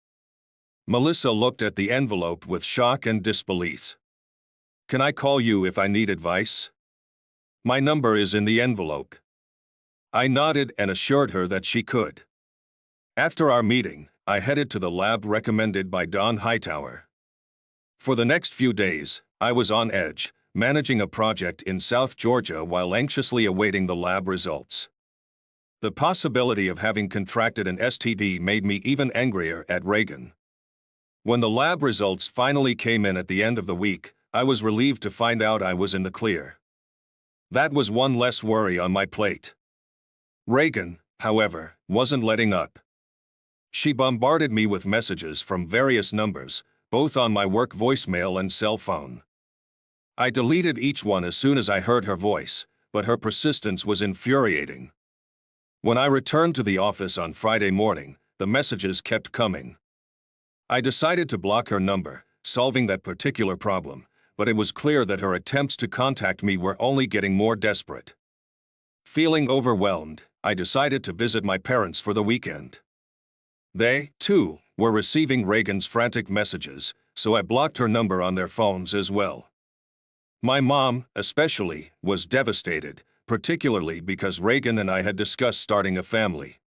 Melissa looked at the envelope with shock and disbelief. Can I call you if I need advice? My number is in the envelope. I nodded and assured her that she could. After our meeting, I headed to the lab recommended by Don Hightower. For the next few days, I was on edge, managing a project in South Georgia while anxiously awaiting the lab results. The possibility of having contracted an STD made me even angrier at Reagan. When the lab results finally came in at the end of the week, I was relieved to find out I was in the clear. That was one less worry on my plate. Reagan, however, wasn't letting up. She bombarded me with messages from various numbers, both on my work voicemail and cell phone. I deleted each one as soon as I heard her voice, but her persistence was infuriating. When I returned to the office on Friday morning, the messages kept coming. I decided to block her number, solving that particular problem, but it was clear that her attempts to contact me were only getting more desperate. Feeling overwhelmed, I decided to visit my parents for the weekend. They, too, were receiving Reagan's frantic messages, so I blocked her number on their phones as well. My mom, especially, was devastated, particularly because Reagan and I had discussed starting a family.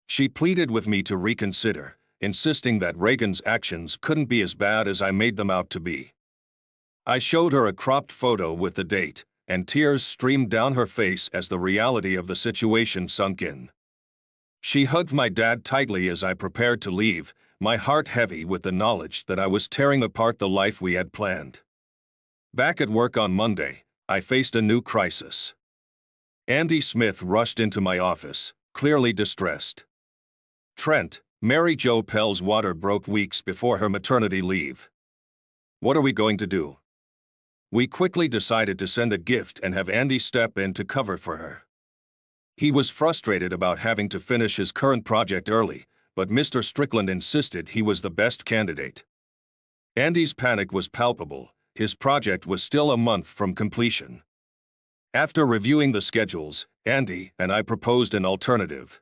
She pleaded with me to reconsider, insisting that Reagan's actions couldn't be as bad as I made them out to be. I showed her a cropped photo with the date, and tears streamed down her face as the reality of the situation sunk in. She hugged my dad tightly as I prepared to leave, my heart heavy with the knowledge that I was tearing apart the life we had planned. Back at work on Monday, I faced a new crisis. Andy Smith rushed into my office, clearly distressed. Trent, Mary Jo Pell's water broke weeks before her maternity leave. What are we going to do? We quickly decided to send a gift and have Andy step in to cover for her. He was frustrated about having to finish his current project early, but Mr. Strickland insisted he was the best candidate. Andy's panic was palpable. His project was still a month from completion. After reviewing the schedules, Andy and I proposed an alternative.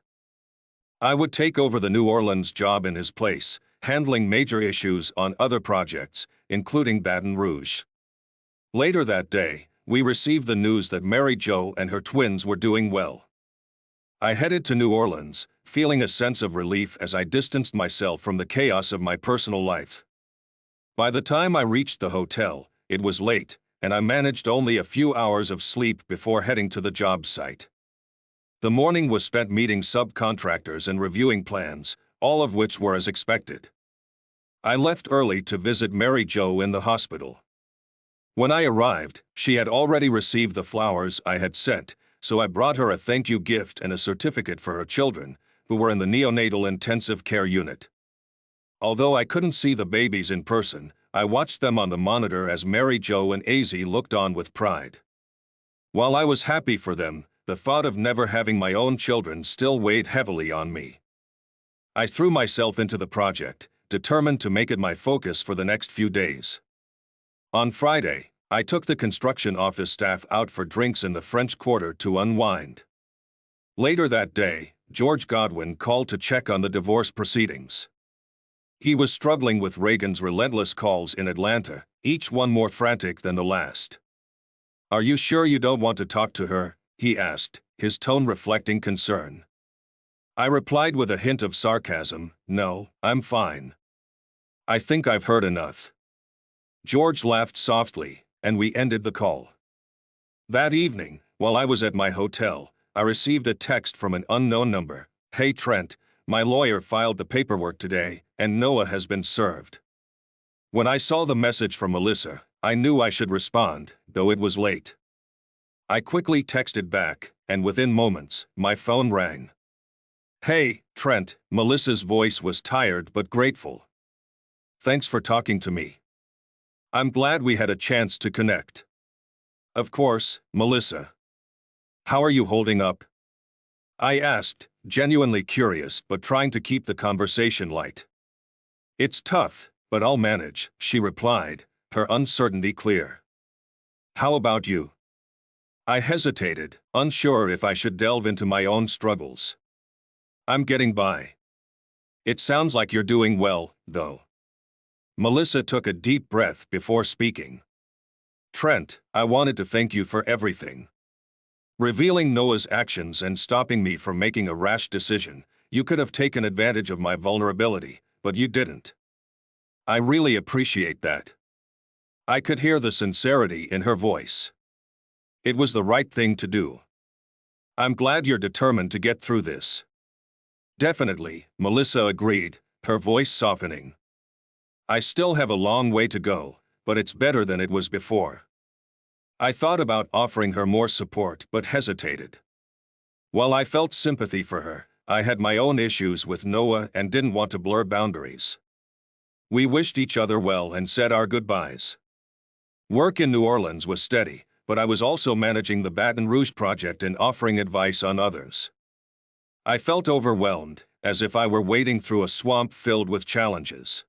I would take over the New Orleans job in his place, handling major issues on other projects, including Baton Rouge. Later that day, we received the news that Mary Jo and her twins were doing well. I headed to New Orleans, feeling a sense of relief as I distanced myself from the chaos of my personal life. By the time I reached the hotel, it was late, and I managed only a few hours of sleep before heading to the job site. The morning was spent meeting subcontractors and reviewing plans, all of which were as expected. I left early to visit Mary Jo in the hospital. When I arrived, she had already received the flowers I had sent, so I brought her a thank you gift and a certificate for her children, who were in the neonatal intensive care unit. Although I couldn't see the babies in person, I watched them on the monitor as Mary Jo and Azzy looked on with pride. While I was happy for them, the thought of never having my own children still weighed heavily on me. I threw myself into the project, determined to make it my focus for the next few days. On Friday, I took the construction office staff out for drinks in the French Quarter to unwind. Later that day, George Godwin called to check on the divorce proceedings. He was struggling with Reagan's relentless calls in Atlanta, each one more frantic than the last. "Are you sure you don't want to talk to her?" he asked, his tone reflecting concern. I replied with a hint of sarcasm, "No, I'm fine. I think I've heard enough." George laughed softly, and we ended the call. That evening, while I was at my hotel, I received a text from an unknown number. "Hey Trent, My lawyer filed the paperwork today, and Noah has been served. When I saw the message from Melissa, I knew I should respond, though it was late. I quickly texted back, and within moments, my phone rang. "Hey, Trent," Melissa's voice was tired but grateful. "Thanks for talking to me. I'm glad we had a chance to connect." "Of course, Melissa. How are you holding up?" I asked, genuinely curious but trying to keep the conversation light. "It's tough, but I'll manage," she replied, her uncertainty clear. "How about you?" I hesitated, unsure if I should delve into my own struggles. "I'm getting by." "It sounds like you're doing well, though." Melissa took a deep breath before speaking. "Trent, I wanted to thank you for everything. Revealing Noah's actions and stopping me from making a rash decision. You could have taken advantage of my vulnerability, but you didn't. I really appreciate that." I could hear the sincerity in her voice. It was the right thing to do. "I'm glad you're determined to get through this." "Definitely," Melissa agreed, her voice softening. "I still have a long way to go, but it's better than it was before." I thought about offering her more support but hesitated. While I felt sympathy for her, I had my own issues with Noah and didn't want to blur boundaries. We wished each other well and said our goodbyes. Work in New Orleans was steady, but I was also managing the Baton Rouge project and offering advice on others. I felt overwhelmed, as if I were wading through a swamp filled with challenges.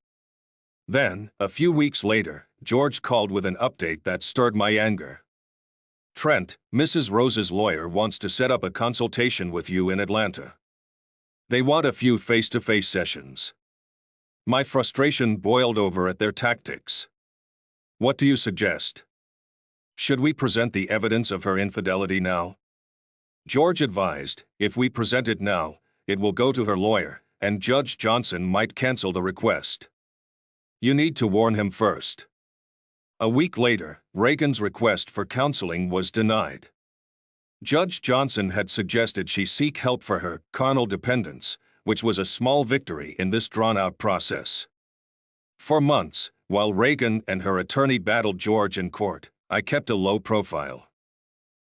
Then, a few weeks later, George called with an update that stirred my anger. "Trent, Mrs. Rose's lawyer wants to set up a consultation with you in Atlanta. They want a few face-to-face sessions." My frustration boiled over at their tactics. "What do you suggest? Should we present the evidence of her infidelity now?" George advised, "If we present it now, it will go to her lawyer, and Judge Johnson might cancel the request. You need to warn him first." A week later, Reagan's request for counseling was denied. Judge Johnson had suggested she seek help for her carnal dependence, which was a small victory in this drawn-out process. For months, while Reagan and her attorney battled George in court, I kept a low profile.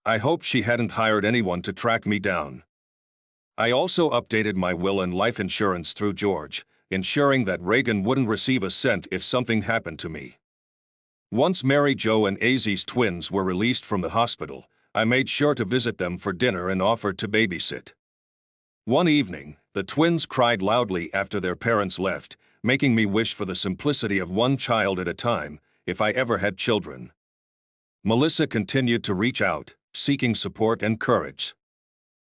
I hoped she hadn't hired anyone to track me down. I also updated my will and life insurance through George, ensuring that Reagan wouldn't receive a cent if something happened to me. Once Mary Jo and Azzy's twins were released from the hospital, I made sure to visit them for dinner and offered to babysit. One evening, the twins cried loudly after their parents left, making me wish for the simplicity of one child at a time, if I ever had children. Melissa continued to reach out, seeking support and courage.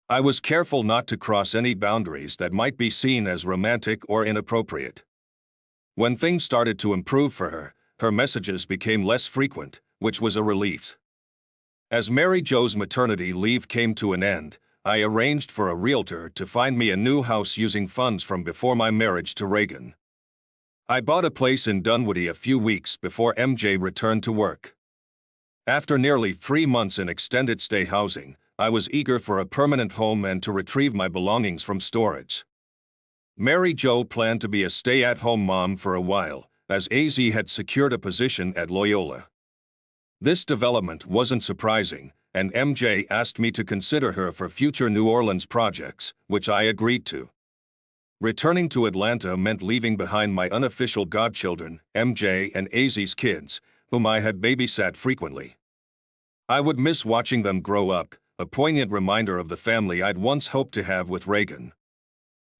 I was careful not to cross any boundaries that might be seen as romantic or inappropriate. When things started to improve for her, her messages became less frequent, which was a relief. As Mary Jo's maternity leave came to an end, I arranged for a realtor to find me a new house using funds from before my marriage to Reagan. I bought a place in Dunwoody a few weeks before MJ returned to work. After nearly 3 months in extended stay housing, I was eager for a permanent home and to retrieve my belongings from storage. Mary Jo planned to be a stay-at-home mom for a while, as AZ had secured a position at Loyola. This development wasn't surprising, and MJ asked me to consider her for future New Orleans projects, which I agreed to. Returning to Atlanta meant leaving behind my unofficial godchildren, MJ and AZ's kids, whom I had babysat frequently. I would miss watching them grow up, a poignant reminder of the family I'd once hoped to have with Reagan.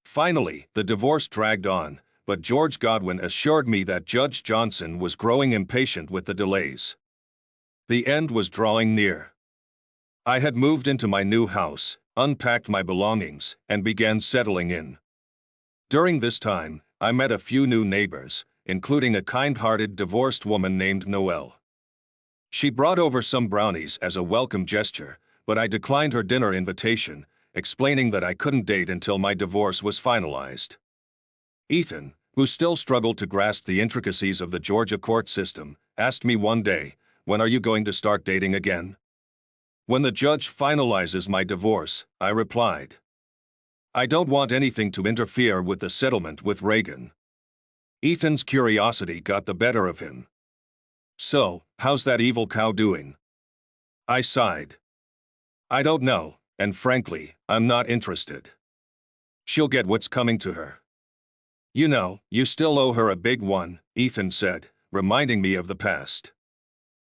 Finally, the divorce dragged on, but George Godwin assured me that Judge Johnson was growing impatient with the delays. The end was drawing near. I had moved into my new house, unpacked my belongings, and began settling in. During this time, I met a few new neighbors, including a kind-hearted divorced woman named Noelle. She brought over some brownies as a welcome gesture, but I declined her dinner invitation, explaining that I couldn't date until my divorce was finalized. Ethan, who still struggled to grasp the intricacies of the Georgia court system, asked me one day, "When are you going to start dating again?" "When the judge finalizes my divorce," I replied. I don't want anything to interfere with the settlement with Reagan. Ethan's curiosity got the better of him. So, how's that evil cow doing? I sighed. I don't know, and frankly, I'm not interested. She'll get what's coming to her. You know, you still owe her a big one, Ethan said, reminding me of the past.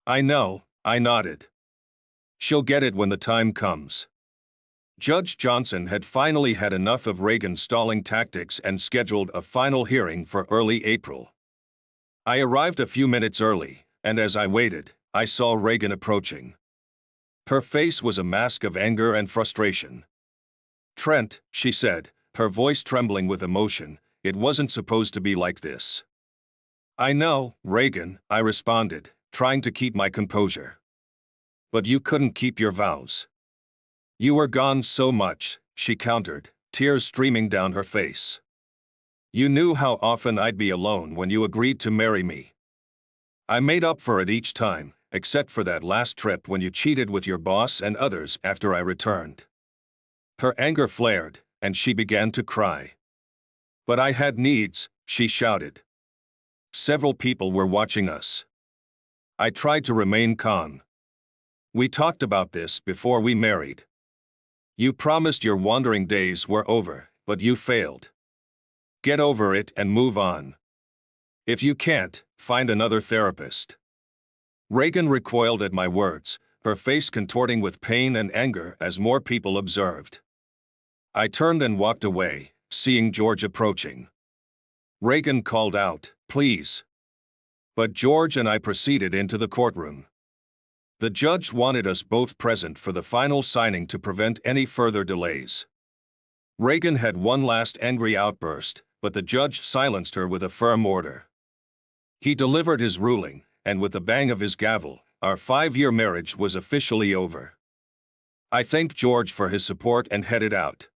I know, I nodded. She'll get it when the time comes. Judge Johnson had finally had enough of Reagan's stalling tactics and scheduled a final hearing for early April. I arrived a few minutes early, and as I waited, I saw Reagan approaching. Her face was a mask of anger and frustration. "Trent," she said, her voice trembling with emotion, "it wasn't supposed to be like this." "I know, Reagan," I responded, trying to keep my composure. "But you couldn't keep your vows." "You were gone so much," she countered, tears streaming down her face. "You knew how often I'd be alone when you agreed to marry me. I made up for it each time, except for that last trip when you cheated with your boss and others after I returned." Her anger flared, and she began to cry. "But I had needs," she shouted. "Several people were watching us." I tried to remain calm. "We talked about this before we married. You promised your wandering days were over, but you failed. Get over it and move on. If you can't, find another therapist." Reagan recoiled at my words, her face contorting with pain and anger as more people observed. I turned and walked away, seeing George approaching. Reagan called out, "Please." But George and I proceeded into the courtroom. The judge wanted us both present for the final signing to prevent any further delays. Reagan had one last angry outburst, but the judge silenced her with a firm order. He delivered his ruling, and with the bang of his gavel, our 5-year marriage was officially over. I thanked George for his support and headed out.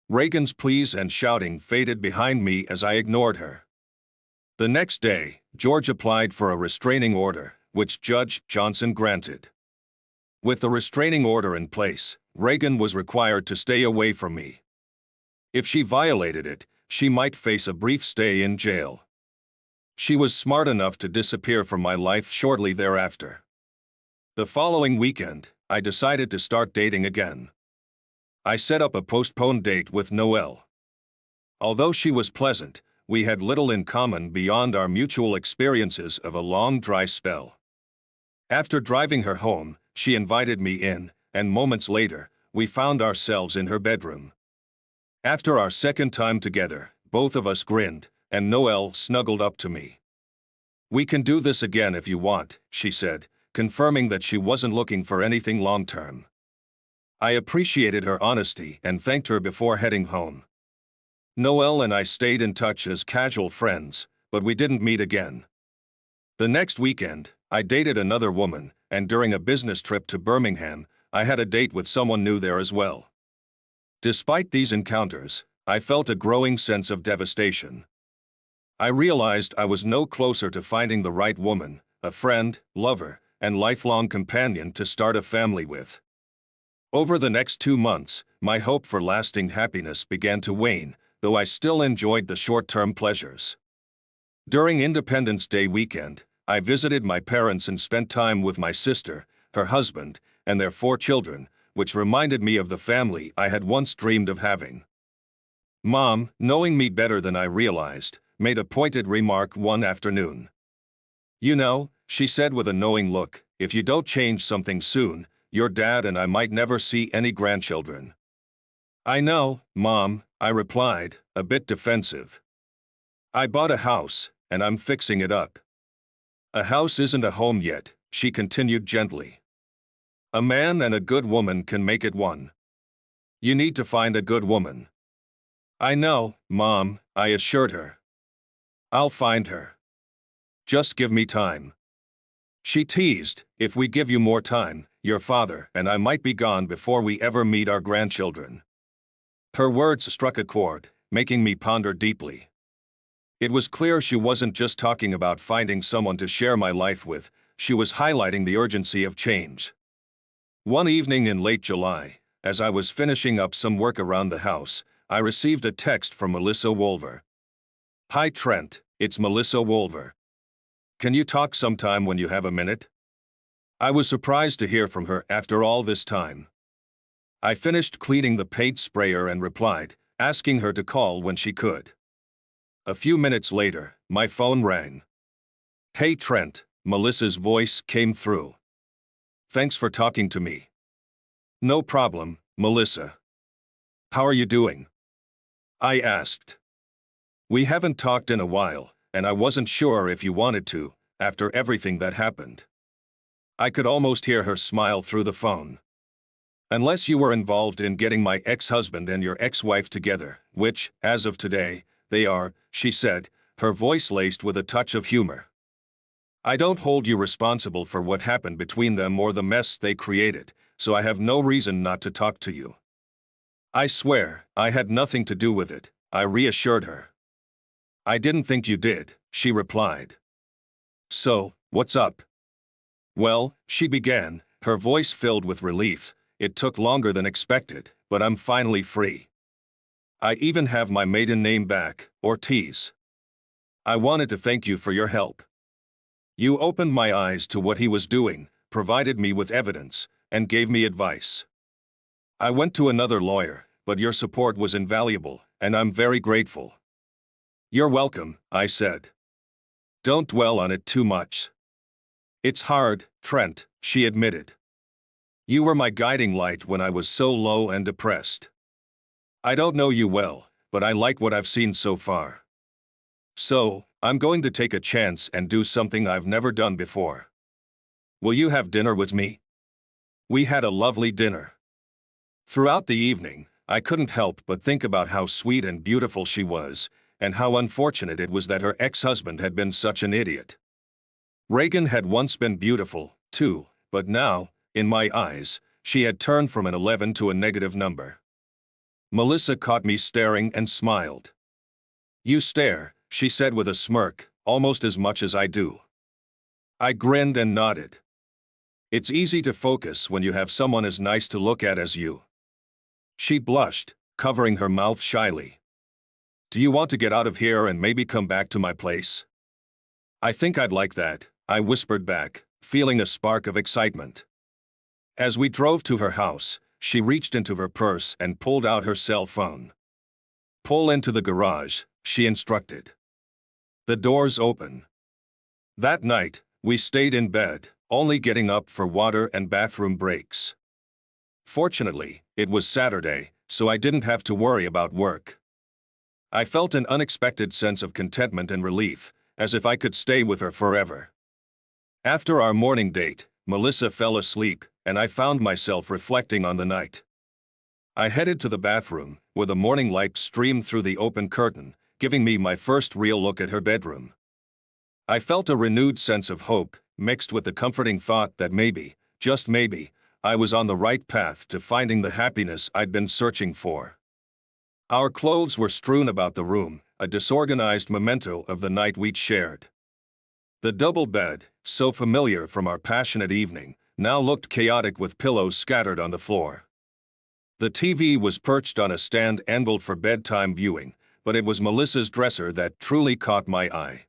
Reagan's pleas and shouting faded behind me as I ignored her. The next day, George applied for a restraining order, which Judge Johnson granted. With the restraining order in place, Reagan was required to stay away from me. If she violated it, she might face a brief stay in jail. She was smart enough to disappear from my life shortly thereafter. The following weekend, I decided to start dating again. I set up a postponed date with Noelle. Although she was pleasant, we had little in common beyond our mutual experiences of a long dry spell. After driving her home, she invited me in, and moments later, we found ourselves in her bedroom. After our second time together, both of us grinned, and Noelle snuggled up to me. "We can do this again if you want," she said, confirming that she wasn't looking for anything long-term. I appreciated her honesty and thanked her before heading home. Noelle and I stayed in touch as casual friends, but we didn't meet again. The next weekend, I dated another woman, and during a business trip to Birmingham, I had a date with someone new there as well. Despite these encounters, I felt a growing sense of devastation. I realized I was no closer to finding the right woman, a friend, lover, and lifelong companion to start a family with. Over the next 2 months, my hope for lasting happiness began to wane, though I still enjoyed the short-term pleasures. During Independence Day weekend, I visited my parents and spent time with my sister, her husband, and their 4 children, which reminded me of the family I had once dreamed of having. Mom, knowing me better than I realized, made a pointed remark one afternoon. "You know," she said with a knowing look, "if you don't change something soon, your dad and I might never see any grandchildren." "I know, Mom," I replied, a bit defensive. "I bought a house, and I'm fixing it up." "A house isn't a home yet," she continued gently. "A man and a good woman can make it one. You need to find a good woman." "I know, Mom," I assured her. "I'll find her. Just give me time." She teased, "If we give you more time, your father and I might be gone before we ever meet our grandchildren." Her words struck a chord, making me ponder deeply. It was clear she wasn't just talking about finding someone to share my life with, she was highlighting the urgency of change. One evening in late July, as I was finishing up some work around the house, I received a text from Melissa Wolver. "Hi Trent, it's Melissa Wolver. Can you talk sometime when you have a minute?" I was surprised to hear from her after all this time. I finished cleaning the paint sprayer and replied, asking her to call when she could. A few minutes later, my phone rang. "Hey Trent," Melissa's voice came through. "Thanks for talking to me." "No problem, Melissa. How are you doing?" I asked. "We haven't talked in a while, and I wasn't sure if you wanted to, after everything that happened." I could almost hear her smile through the phone. "Unless you were involved in getting my ex-husband and your ex-wife together, which, as of today, they are," she said, her voice laced with a touch of humor. "I don't hold you responsible for what happened between them or the mess they created, so I have no reason not to talk to you." "I swear, I had nothing to do with it," I reassured her. "I didn't think you did," she replied. "So, what's up?" "Well," she began, her voice filled with relief. "It took longer than expected, but I'm finally free. I even have my maiden name back, Ortiz. I wanted to thank you for your help. You opened my eyes to what he was doing, provided me with evidence, and gave me advice. I went to another lawyer, but your support was invaluable, and I'm very grateful." "You're welcome," I said. "Don't dwell on it too much." "It's hard, Trent," she admitted. "You were my guiding light when I was so low and depressed. I don't know you well, but I like what I've seen so far. So, I'm going to take a chance and do something I've never done before. Will you have dinner with me?" We had a lovely dinner. Throughout the evening, I couldn't help but think about how sweet and beautiful she was, and how unfortunate it was that her ex-husband had been such an idiot. Reagan had once been beautiful, too, but now, in my eyes, she had turned from an 11 to a negative number. Melissa caught me staring and smiled. "You stare," she said with a smirk, "almost as much as I do." I grinned and nodded. "It's easy to focus when you have someone as nice to look at as you." She blushed, covering her mouth shyly. "Do you want to get out of here and maybe come back to my place?" "I think I'd like that," I whispered back, feeling a spark of excitement. As we drove to her house, she reached into her purse and pulled out her cell phone. "Pull into the garage," she instructed. "The door's open." That night, we stayed in bed, only getting up for water and bathroom breaks. Fortunately, it was Saturday, so I didn't have to worry about work. I felt an unexpected sense of contentment and relief, as if I could stay with her forever. After our morning date, Melissa fell asleep, and I found myself reflecting on the night. I headed to the bathroom, where the morning light streamed through the open curtain, giving me my first real look at her bedroom. I felt a renewed sense of hope, mixed with the comforting thought that maybe, just maybe, I was on the right path to finding the happiness I'd been searching for. Our clothes were strewn about the room, a disorganized memento of the night we'd shared. The double bed, so familiar from our passionate evening, now looked chaotic with pillows scattered on the floor. The TV was perched on a stand angled for bedtime viewing, but it was Melissa's dresser that truly caught my eye.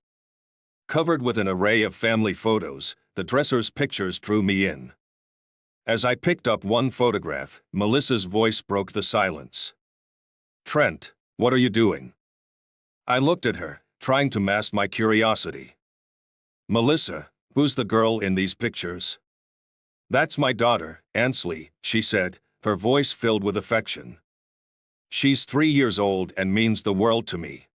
Covered with an array of family photos, the dresser's pictures drew me in. As I picked up one photograph, Melissa's voice broke the silence. "Trent, what are you doing?" I looked at her, trying to mask my curiosity. "Melissa, who's the girl in these pictures?" "That's my daughter, Ansley," she said, her voice filled with affection. "She's 3 years old and means the world to me."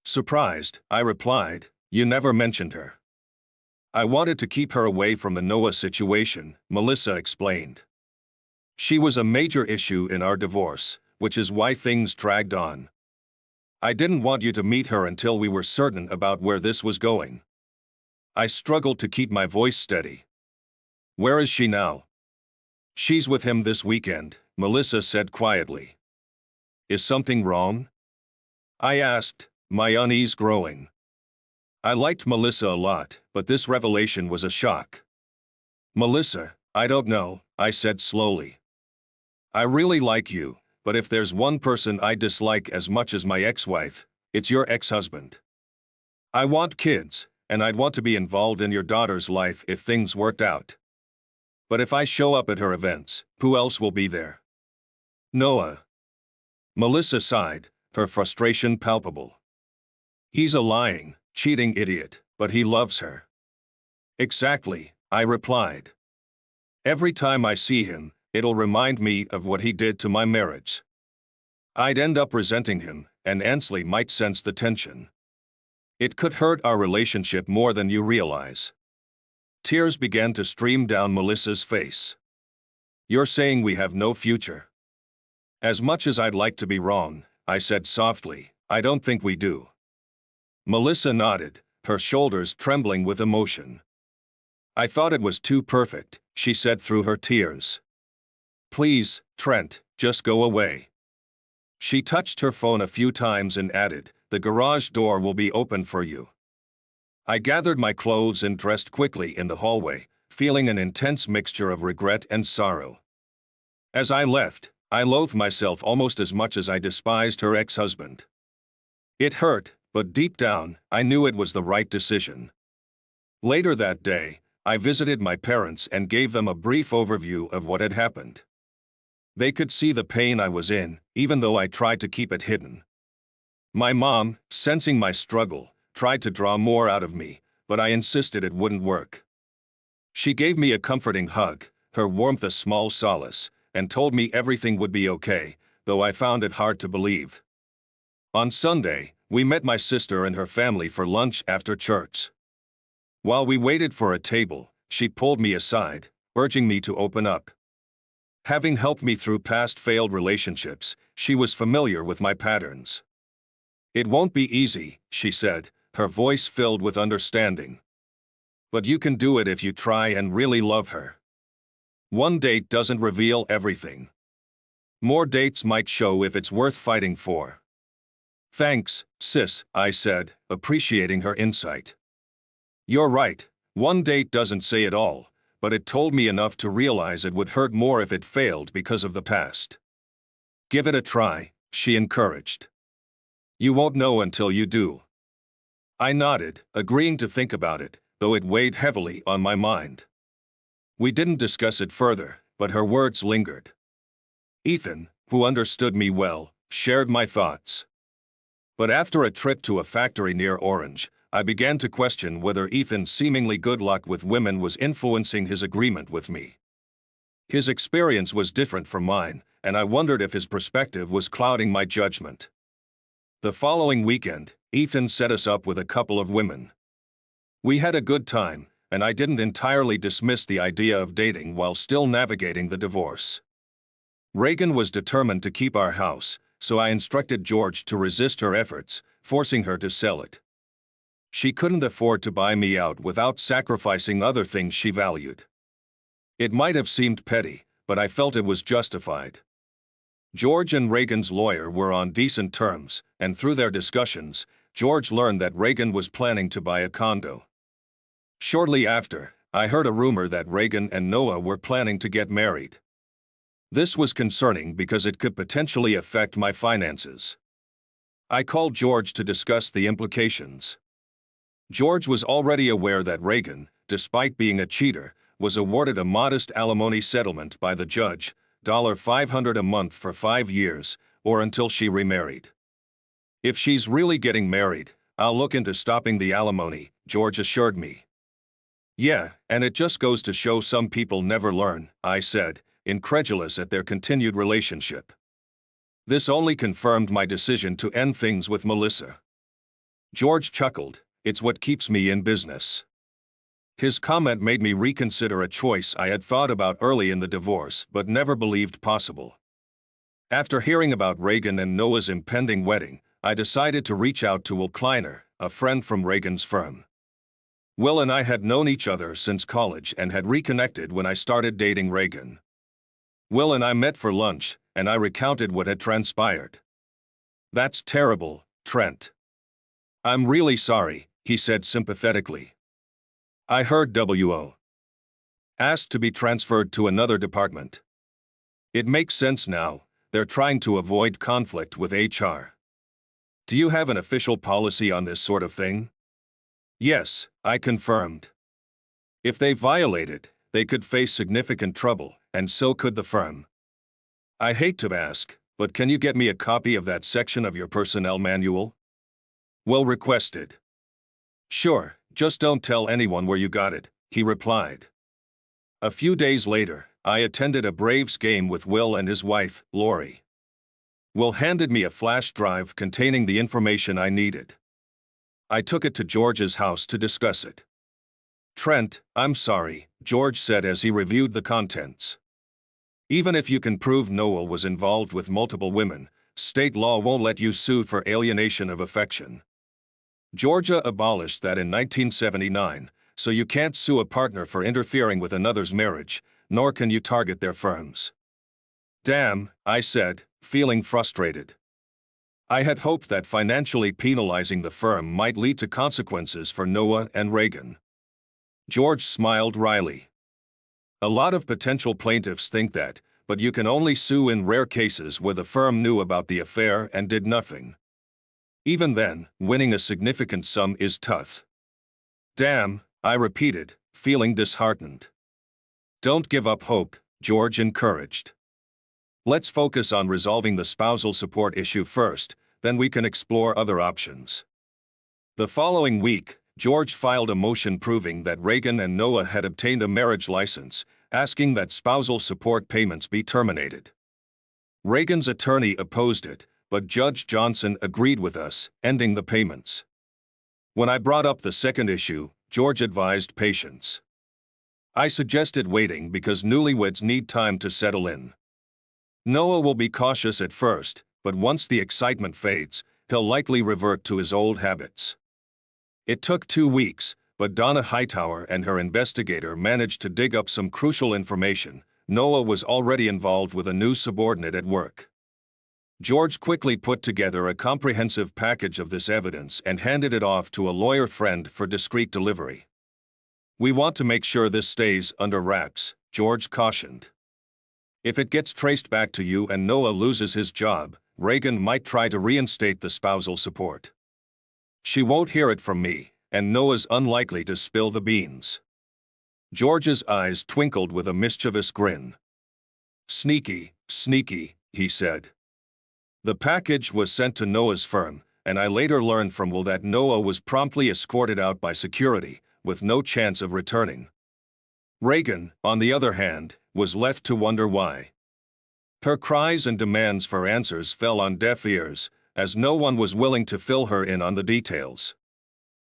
Surprised, I replied, "You never mentioned her." "I wanted to keep her away from the Noah situation," Melissa explained. "She was a major issue in our divorce, which is why things dragged on. I didn't want you to meet her until we were certain about where this was going." I struggled to keep my voice steady. "Where is she now?" "She's with him this weekend," Melissa said quietly. "Is something wrong?" I asked, my unease growing. I liked Melissa a lot, but this revelation was a shock. "Melissa, I don't know," I said slowly. "I really like you, but if there's one person I dislike as much as my ex-wife, it's your ex-husband. I want kids, and I'd want to be involved in your daughter's life if things worked out. But if I show up at her events, who else will be there? Noah. Melissa sighed, her frustration palpable. He's a lying, cheating idiot, but he loves her. Exactly, I replied. Every time I see him, it'll remind me of what he did to my marriage. I'd end up resenting him, and Ansley might sense the tension. It could hurt our relationship more than you realize. Tears began to stream down Melissa's face. You're saying we have no future? As much as I'd like to be wrong, I said softly, I don't think we do. Melissa nodded, her shoulders trembling with emotion. I thought it was too perfect, she said through her tears. Please, Trent, just go away. She touched her phone a few times and added, the garage door will be open for you. I gathered my clothes and dressed quickly in the hallway, feeling an intense mixture of regret and sorrow. As I left, I loathed myself almost as much as I despised her ex-husband. It hurt, but deep down, I knew it was the right decision. Later that day, I visited my parents and gave them a brief overview of what had happened. They could see the pain I was in, even though I tried to keep it hidden. My mom, sensing my struggle, tried to draw more out of me, but I insisted it wouldn't work. She gave me a comforting hug, her warmth a small solace, and told me everything would be okay, though I found it hard to believe. On Sunday, we met my sister and her family for lunch after church. While we waited for a table, she pulled me aside, urging me to open up. Having helped me through past failed relationships, she was familiar with my patterns. It won't be easy, she said, her voice filled with understanding. But you can do it if you try and really love her. One date doesn't reveal everything. More dates might show if it's worth fighting for. Thanks, sis, I said, appreciating her insight. You're right, one date doesn't say it all, but it told me enough to realize it would hurt more if it failed because of the past. Give it a try, she encouraged. You won't know until you do. I nodded, agreeing to think about it, though it weighed heavily on my mind. We didn't discuss it further, but her words lingered. Ethan, who understood me well, shared my thoughts. But after a trip to a factory near Orange, I began to question whether Ethan's seemingly good luck with women was influencing his agreement with me. His experience was different from mine, and I wondered if his perspective was clouding my judgment. The following weekend, Ethan set us up with a couple of women. We had a good time, and I didn't entirely dismiss the idea of dating while still navigating the divorce. Reagan was determined to keep our house, so I instructed George to resist her efforts, forcing her to sell it. She couldn't afford to buy me out without sacrificing other things she valued. It might have seemed petty, but I felt it was justified. George and Reagan's lawyer were on decent terms, and through their discussions, George learned that Reagan was planning to buy a condo. Shortly after, I heard a rumor that Reagan and Noah were planning to get married. This was concerning because it could potentially affect my finances. I called George to discuss the implications. George was already aware that Reagan, despite being a cheater, was awarded a modest alimony settlement by the judge, $500 a month for 5 years, or until she remarried. If she's really getting married, I'll look into stopping the alimony, George assured me. Yeah, and it just goes to show some people never learn, I said, incredulous at their continued relationship. This only confirmed my decision to end things with Melissa. George chuckled, it's what keeps me in business. His comment made me reconsider a choice I had thought about early in the divorce but never believed possible. After hearing about Reagan and Noah's impending wedding, I decided to reach out to Will Kleiner, a friend from Reagan's firm. Will and I had known each other since college and had reconnected when I started dating Reagan. Will and I met for lunch, and I recounted what had transpired. That's terrible, Trent. I'm really sorry, he said sympathetically. I heard W.O. asked to be transferred to another department. It makes sense now, they're trying to avoid conflict with HR. Do you have an official policy on this sort of thing? Yes, I confirmed. If they violate it, they could face significant trouble, and so could the firm. I hate to ask, but can you get me a copy of that section of your personnel manual? Well requested. Sure, just don't tell anyone where you got it, he replied. A few days later, I attended a Braves game with Will and his wife, Lori. Will handed me a flash drive containing the information I needed. I took it to George's house to discuss it. Trent, I'm sorry, George said as he reviewed the contents. Even if you can prove Noah was involved with multiple women, state law won't let you sue for alienation of affection. Georgia abolished that in 1979, so you can't sue a partner for interfering with another's marriage, nor can you target their firms. Damn, I said, feeling frustrated. I had hoped that financially penalizing the firm might lead to consequences for Noah and Reagan. George smiled wryly. A lot of potential plaintiffs think that, but you can only sue in rare cases where the firm knew about the affair and did nothing. Even then, winning a significant sum is tough. Damn, I repeated, feeling disheartened. Don't give up hope, George encouraged. Let's focus on resolving the spousal support issue first, then we can explore other options. The following week, George filed a motion proving that Reagan and Noah had obtained a marriage license, asking that spousal support payments be terminated. Reagan's attorney opposed it, but Judge Johnson agreed with us, ending the payments. When I brought up the second issue, George advised patience. I suggested waiting because newlyweds need time to settle in. Noah will be cautious at first, but once the excitement fades, he'll likely revert to his old habits. It took 2 weeks, but Donna Hightower and her investigator managed to dig up some crucial information. Noah was already involved with a new subordinate at work. George quickly put together a comprehensive package of this evidence and handed it off to a lawyer friend for discreet delivery. We want to make sure this stays under wraps, George cautioned. If it gets traced back to you and Noah loses his job, Reagan might try to reinstate the spousal support. She won't hear it from me, and Noah's unlikely to spill the beans. George's eyes twinkled with a mischievous grin. Sneaky, sneaky, he said. The package was sent to Noah's firm, and I later learned from Will that Noah was promptly escorted out by security, with no chance of returning. Reagan, on the other hand, was left to wonder why. Her cries and demands for answers fell on deaf ears, as no one was willing to fill her in on the details.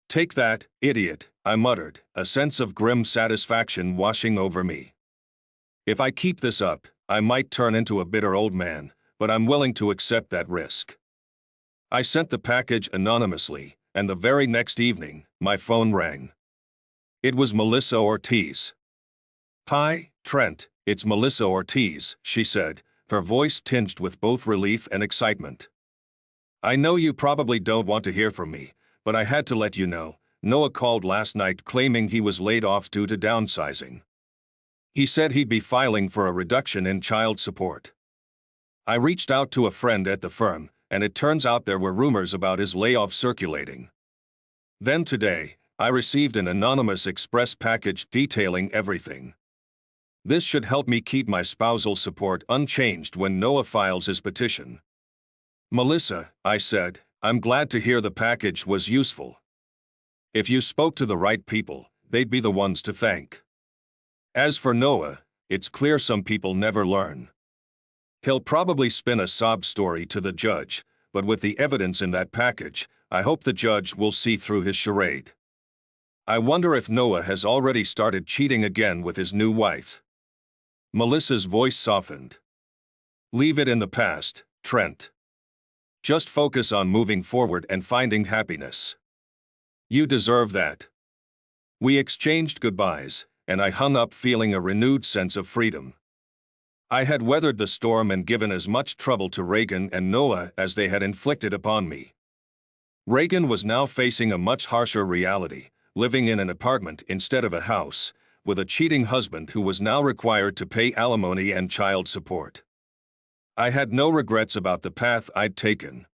Take that, idiot, I muttered, a sense of grim satisfaction washing over me. If I keep this up, I might turn into a bitter old man, but I'm willing to accept that risk. I sent the package anonymously, and the very next evening, my phone rang. It was Melissa Ortiz. Hi, Trent, it's Melissa Ortiz, she said, her voice tinged with both relief and excitement. I know you probably don't want to hear from me, but I had to let you know, Noah called last night claiming he was laid off due to downsizing. He said he'd be filing for a reduction in child support. I reached out to a friend at the firm, and it turns out there were rumors about his layoff circulating. Then today, I received an anonymous express package detailing everything. This should help me keep my spousal support unchanged when Noah files his petition. Melissa, I said, I'm glad to hear the package was useful. If you spoke to the right people, they'd be the ones to thank. As for Noah, it's clear some people never learn. He'll probably spin a sob story to the judge, but with the evidence in that package, I hope the judge will see through his charade. I wonder if Noah has already started cheating again with his new wife. Melissa's voice softened. Leave it in the past, Trent. Just focus on moving forward and finding happiness. You deserve that. We exchanged goodbyes, and I hung up feeling a renewed sense of freedom. I had weathered the storm and given as much trouble to Reagan and Noah as they had inflicted upon me. Reagan was now facing a much harsher reality, living in an apartment instead of a house, with a cheating husband who was now required to pay alimony and child support. I had no regrets about the path I'd taken.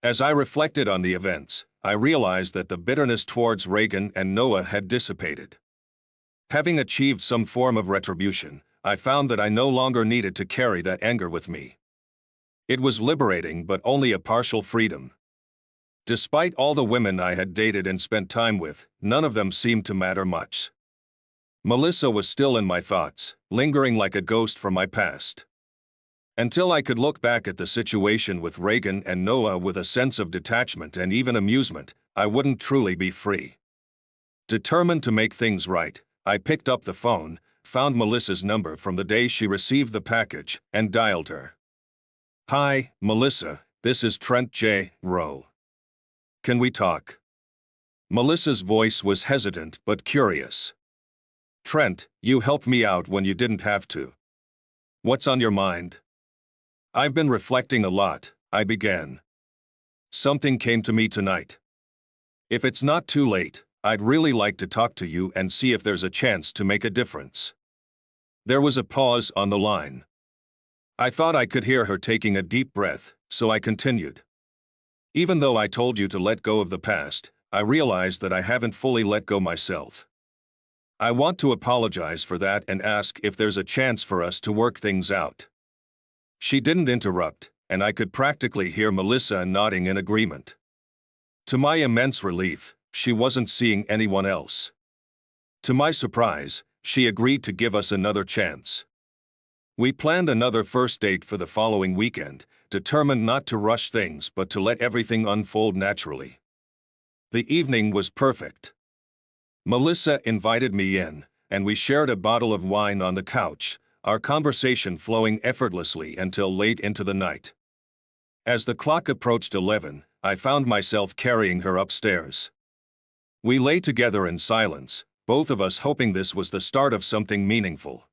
As I reflected on the events, I realized that the bitterness towards Reagan and Noah had dissipated. Having achieved some form of retribution, I found that I no longer needed to carry that anger with me. It was liberating, but only a partial freedom. Despite all the women I had dated and spent time with, none of them seemed to matter much. Melissa was still in my thoughts, lingering like a ghost from my past. Until I could look back at the situation with Reagan and Noah with a sense of detachment and even amusement, I wouldn't truly be free. Determined to make things right, I picked up the phone, found Melissa's number from the day she received the package, and dialed her. "Hi, Melissa, this is Trent J. Rowe. Can we talk?" Melissa's voice was hesitant but curious. "Trent, you helped me out when you didn't have to. What's on your mind?" "I've been reflecting a lot," I began. "Something came to me tonight. If it's not too late, I'd really like to talk to you and see if there's a chance to make a difference." There was a pause on the line. I thought I could hear her taking a deep breath, so I continued. "Even though I told you to let go of the past, I realized that I haven't fully let go myself. I want to apologize for that and ask if there's a chance for us to work things out." She didn't interrupt, and I could practically hear Melissa nodding in agreement. To my immense relief, she wasn't seeing anyone else. To my surprise, she agreed to give us another chance. We planned another first date for the following weekend, determined not to rush things but to let everything unfold naturally. The evening was perfect. Melissa invited me in, and we shared a bottle of wine on the couch, our conversation flowing effortlessly until late into the night. As the clock approached 11, I found myself carrying her upstairs. We lay together in silence, both of us hoping this was the start of something meaningful.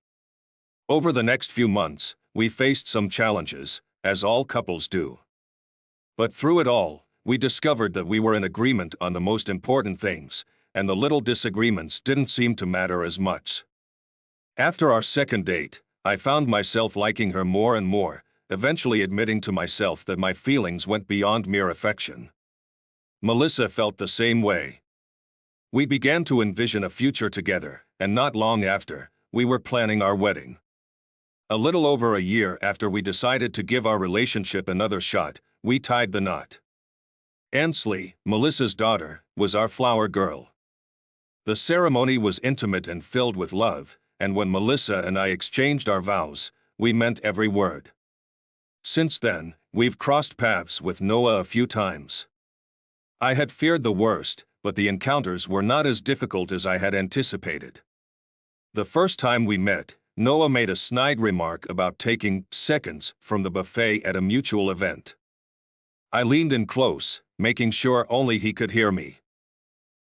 Over the next few months, we faced some challenges, as all couples do. But through it all, we discovered that we were in agreement on the most important things, and the little disagreements didn't seem to matter as much. After our second date, I found myself liking her more and more, eventually admitting to myself that my feelings went beyond mere affection. Melissa felt the same way. We began to envision a future together, and not long after, we were planning our wedding. A little over a year after we decided to give our relationship another shot, we tied the knot. Ansley, Melissa's daughter, was our flower girl. The ceremony was intimate and filled with love, and when Melissa and I exchanged our vows, we meant every word. Since then, we've crossed paths with Noah a few times. I had feared the worst, but the encounters were not as difficult as I had anticipated. The first time we met, Noah made a snide remark about taking seconds from the buffet at a mutual event. I leaned in close, making sure only he could hear me.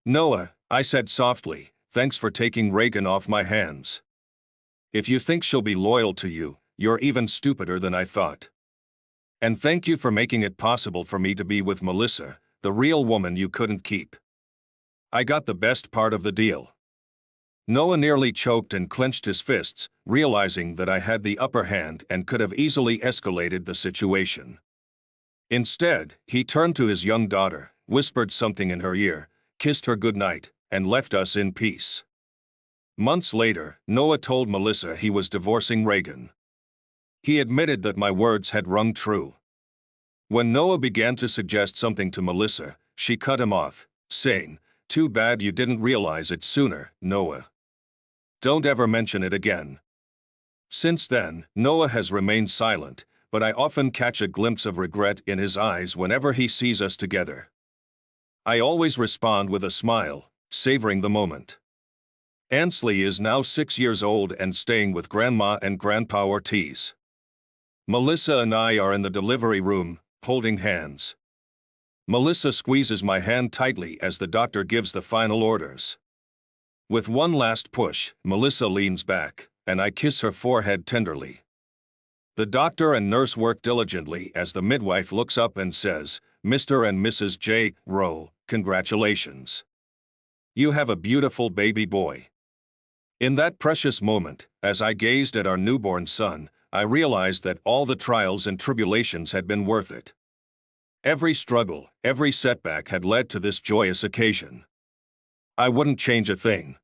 "Noah," I said softly, "thanks for taking Reagan off my hands. If you think she'll be loyal to you, you're even stupider than I thought. And thank you for making it possible for me to be with Melissa, the real woman you couldn't keep. I got the best part of the deal." Noah nearly choked and clenched his fists, realizing that I had the upper hand and could have easily escalated the situation. Instead, he turned to his young daughter, whispered something in her ear, kissed her goodnight, and left us in peace. Months later, Noah told Melissa he was divorcing Reagan. He admitted that my words had rung true. When Noah began to suggest something to Melissa, she cut him off, saying, "Too bad you didn't realize it sooner, Noah. Don't ever mention it again." Since then, Noah has remained silent, but I often catch a glimpse of regret in his eyes whenever he sees us together. I always respond with a smile, savoring the moment. Ansley is now 6 years old and staying with Grandma and Grandpa Ortiz. Melissa and I are in the delivery room, holding hands. Melissa squeezes my hand tightly as the doctor gives the final orders. With one last push, Melissa leans back, and I kiss her forehead tenderly. The doctor and nurse work diligently as the midwife looks up and says, "Mr. and Mrs. J. Rowe, congratulations. You have a beautiful baby boy." In that precious moment, as I gazed at our newborn son, I realized that all the trials and tribulations had been worth it. Every struggle, every setback had led to this joyous occasion. I wouldn't change a thing.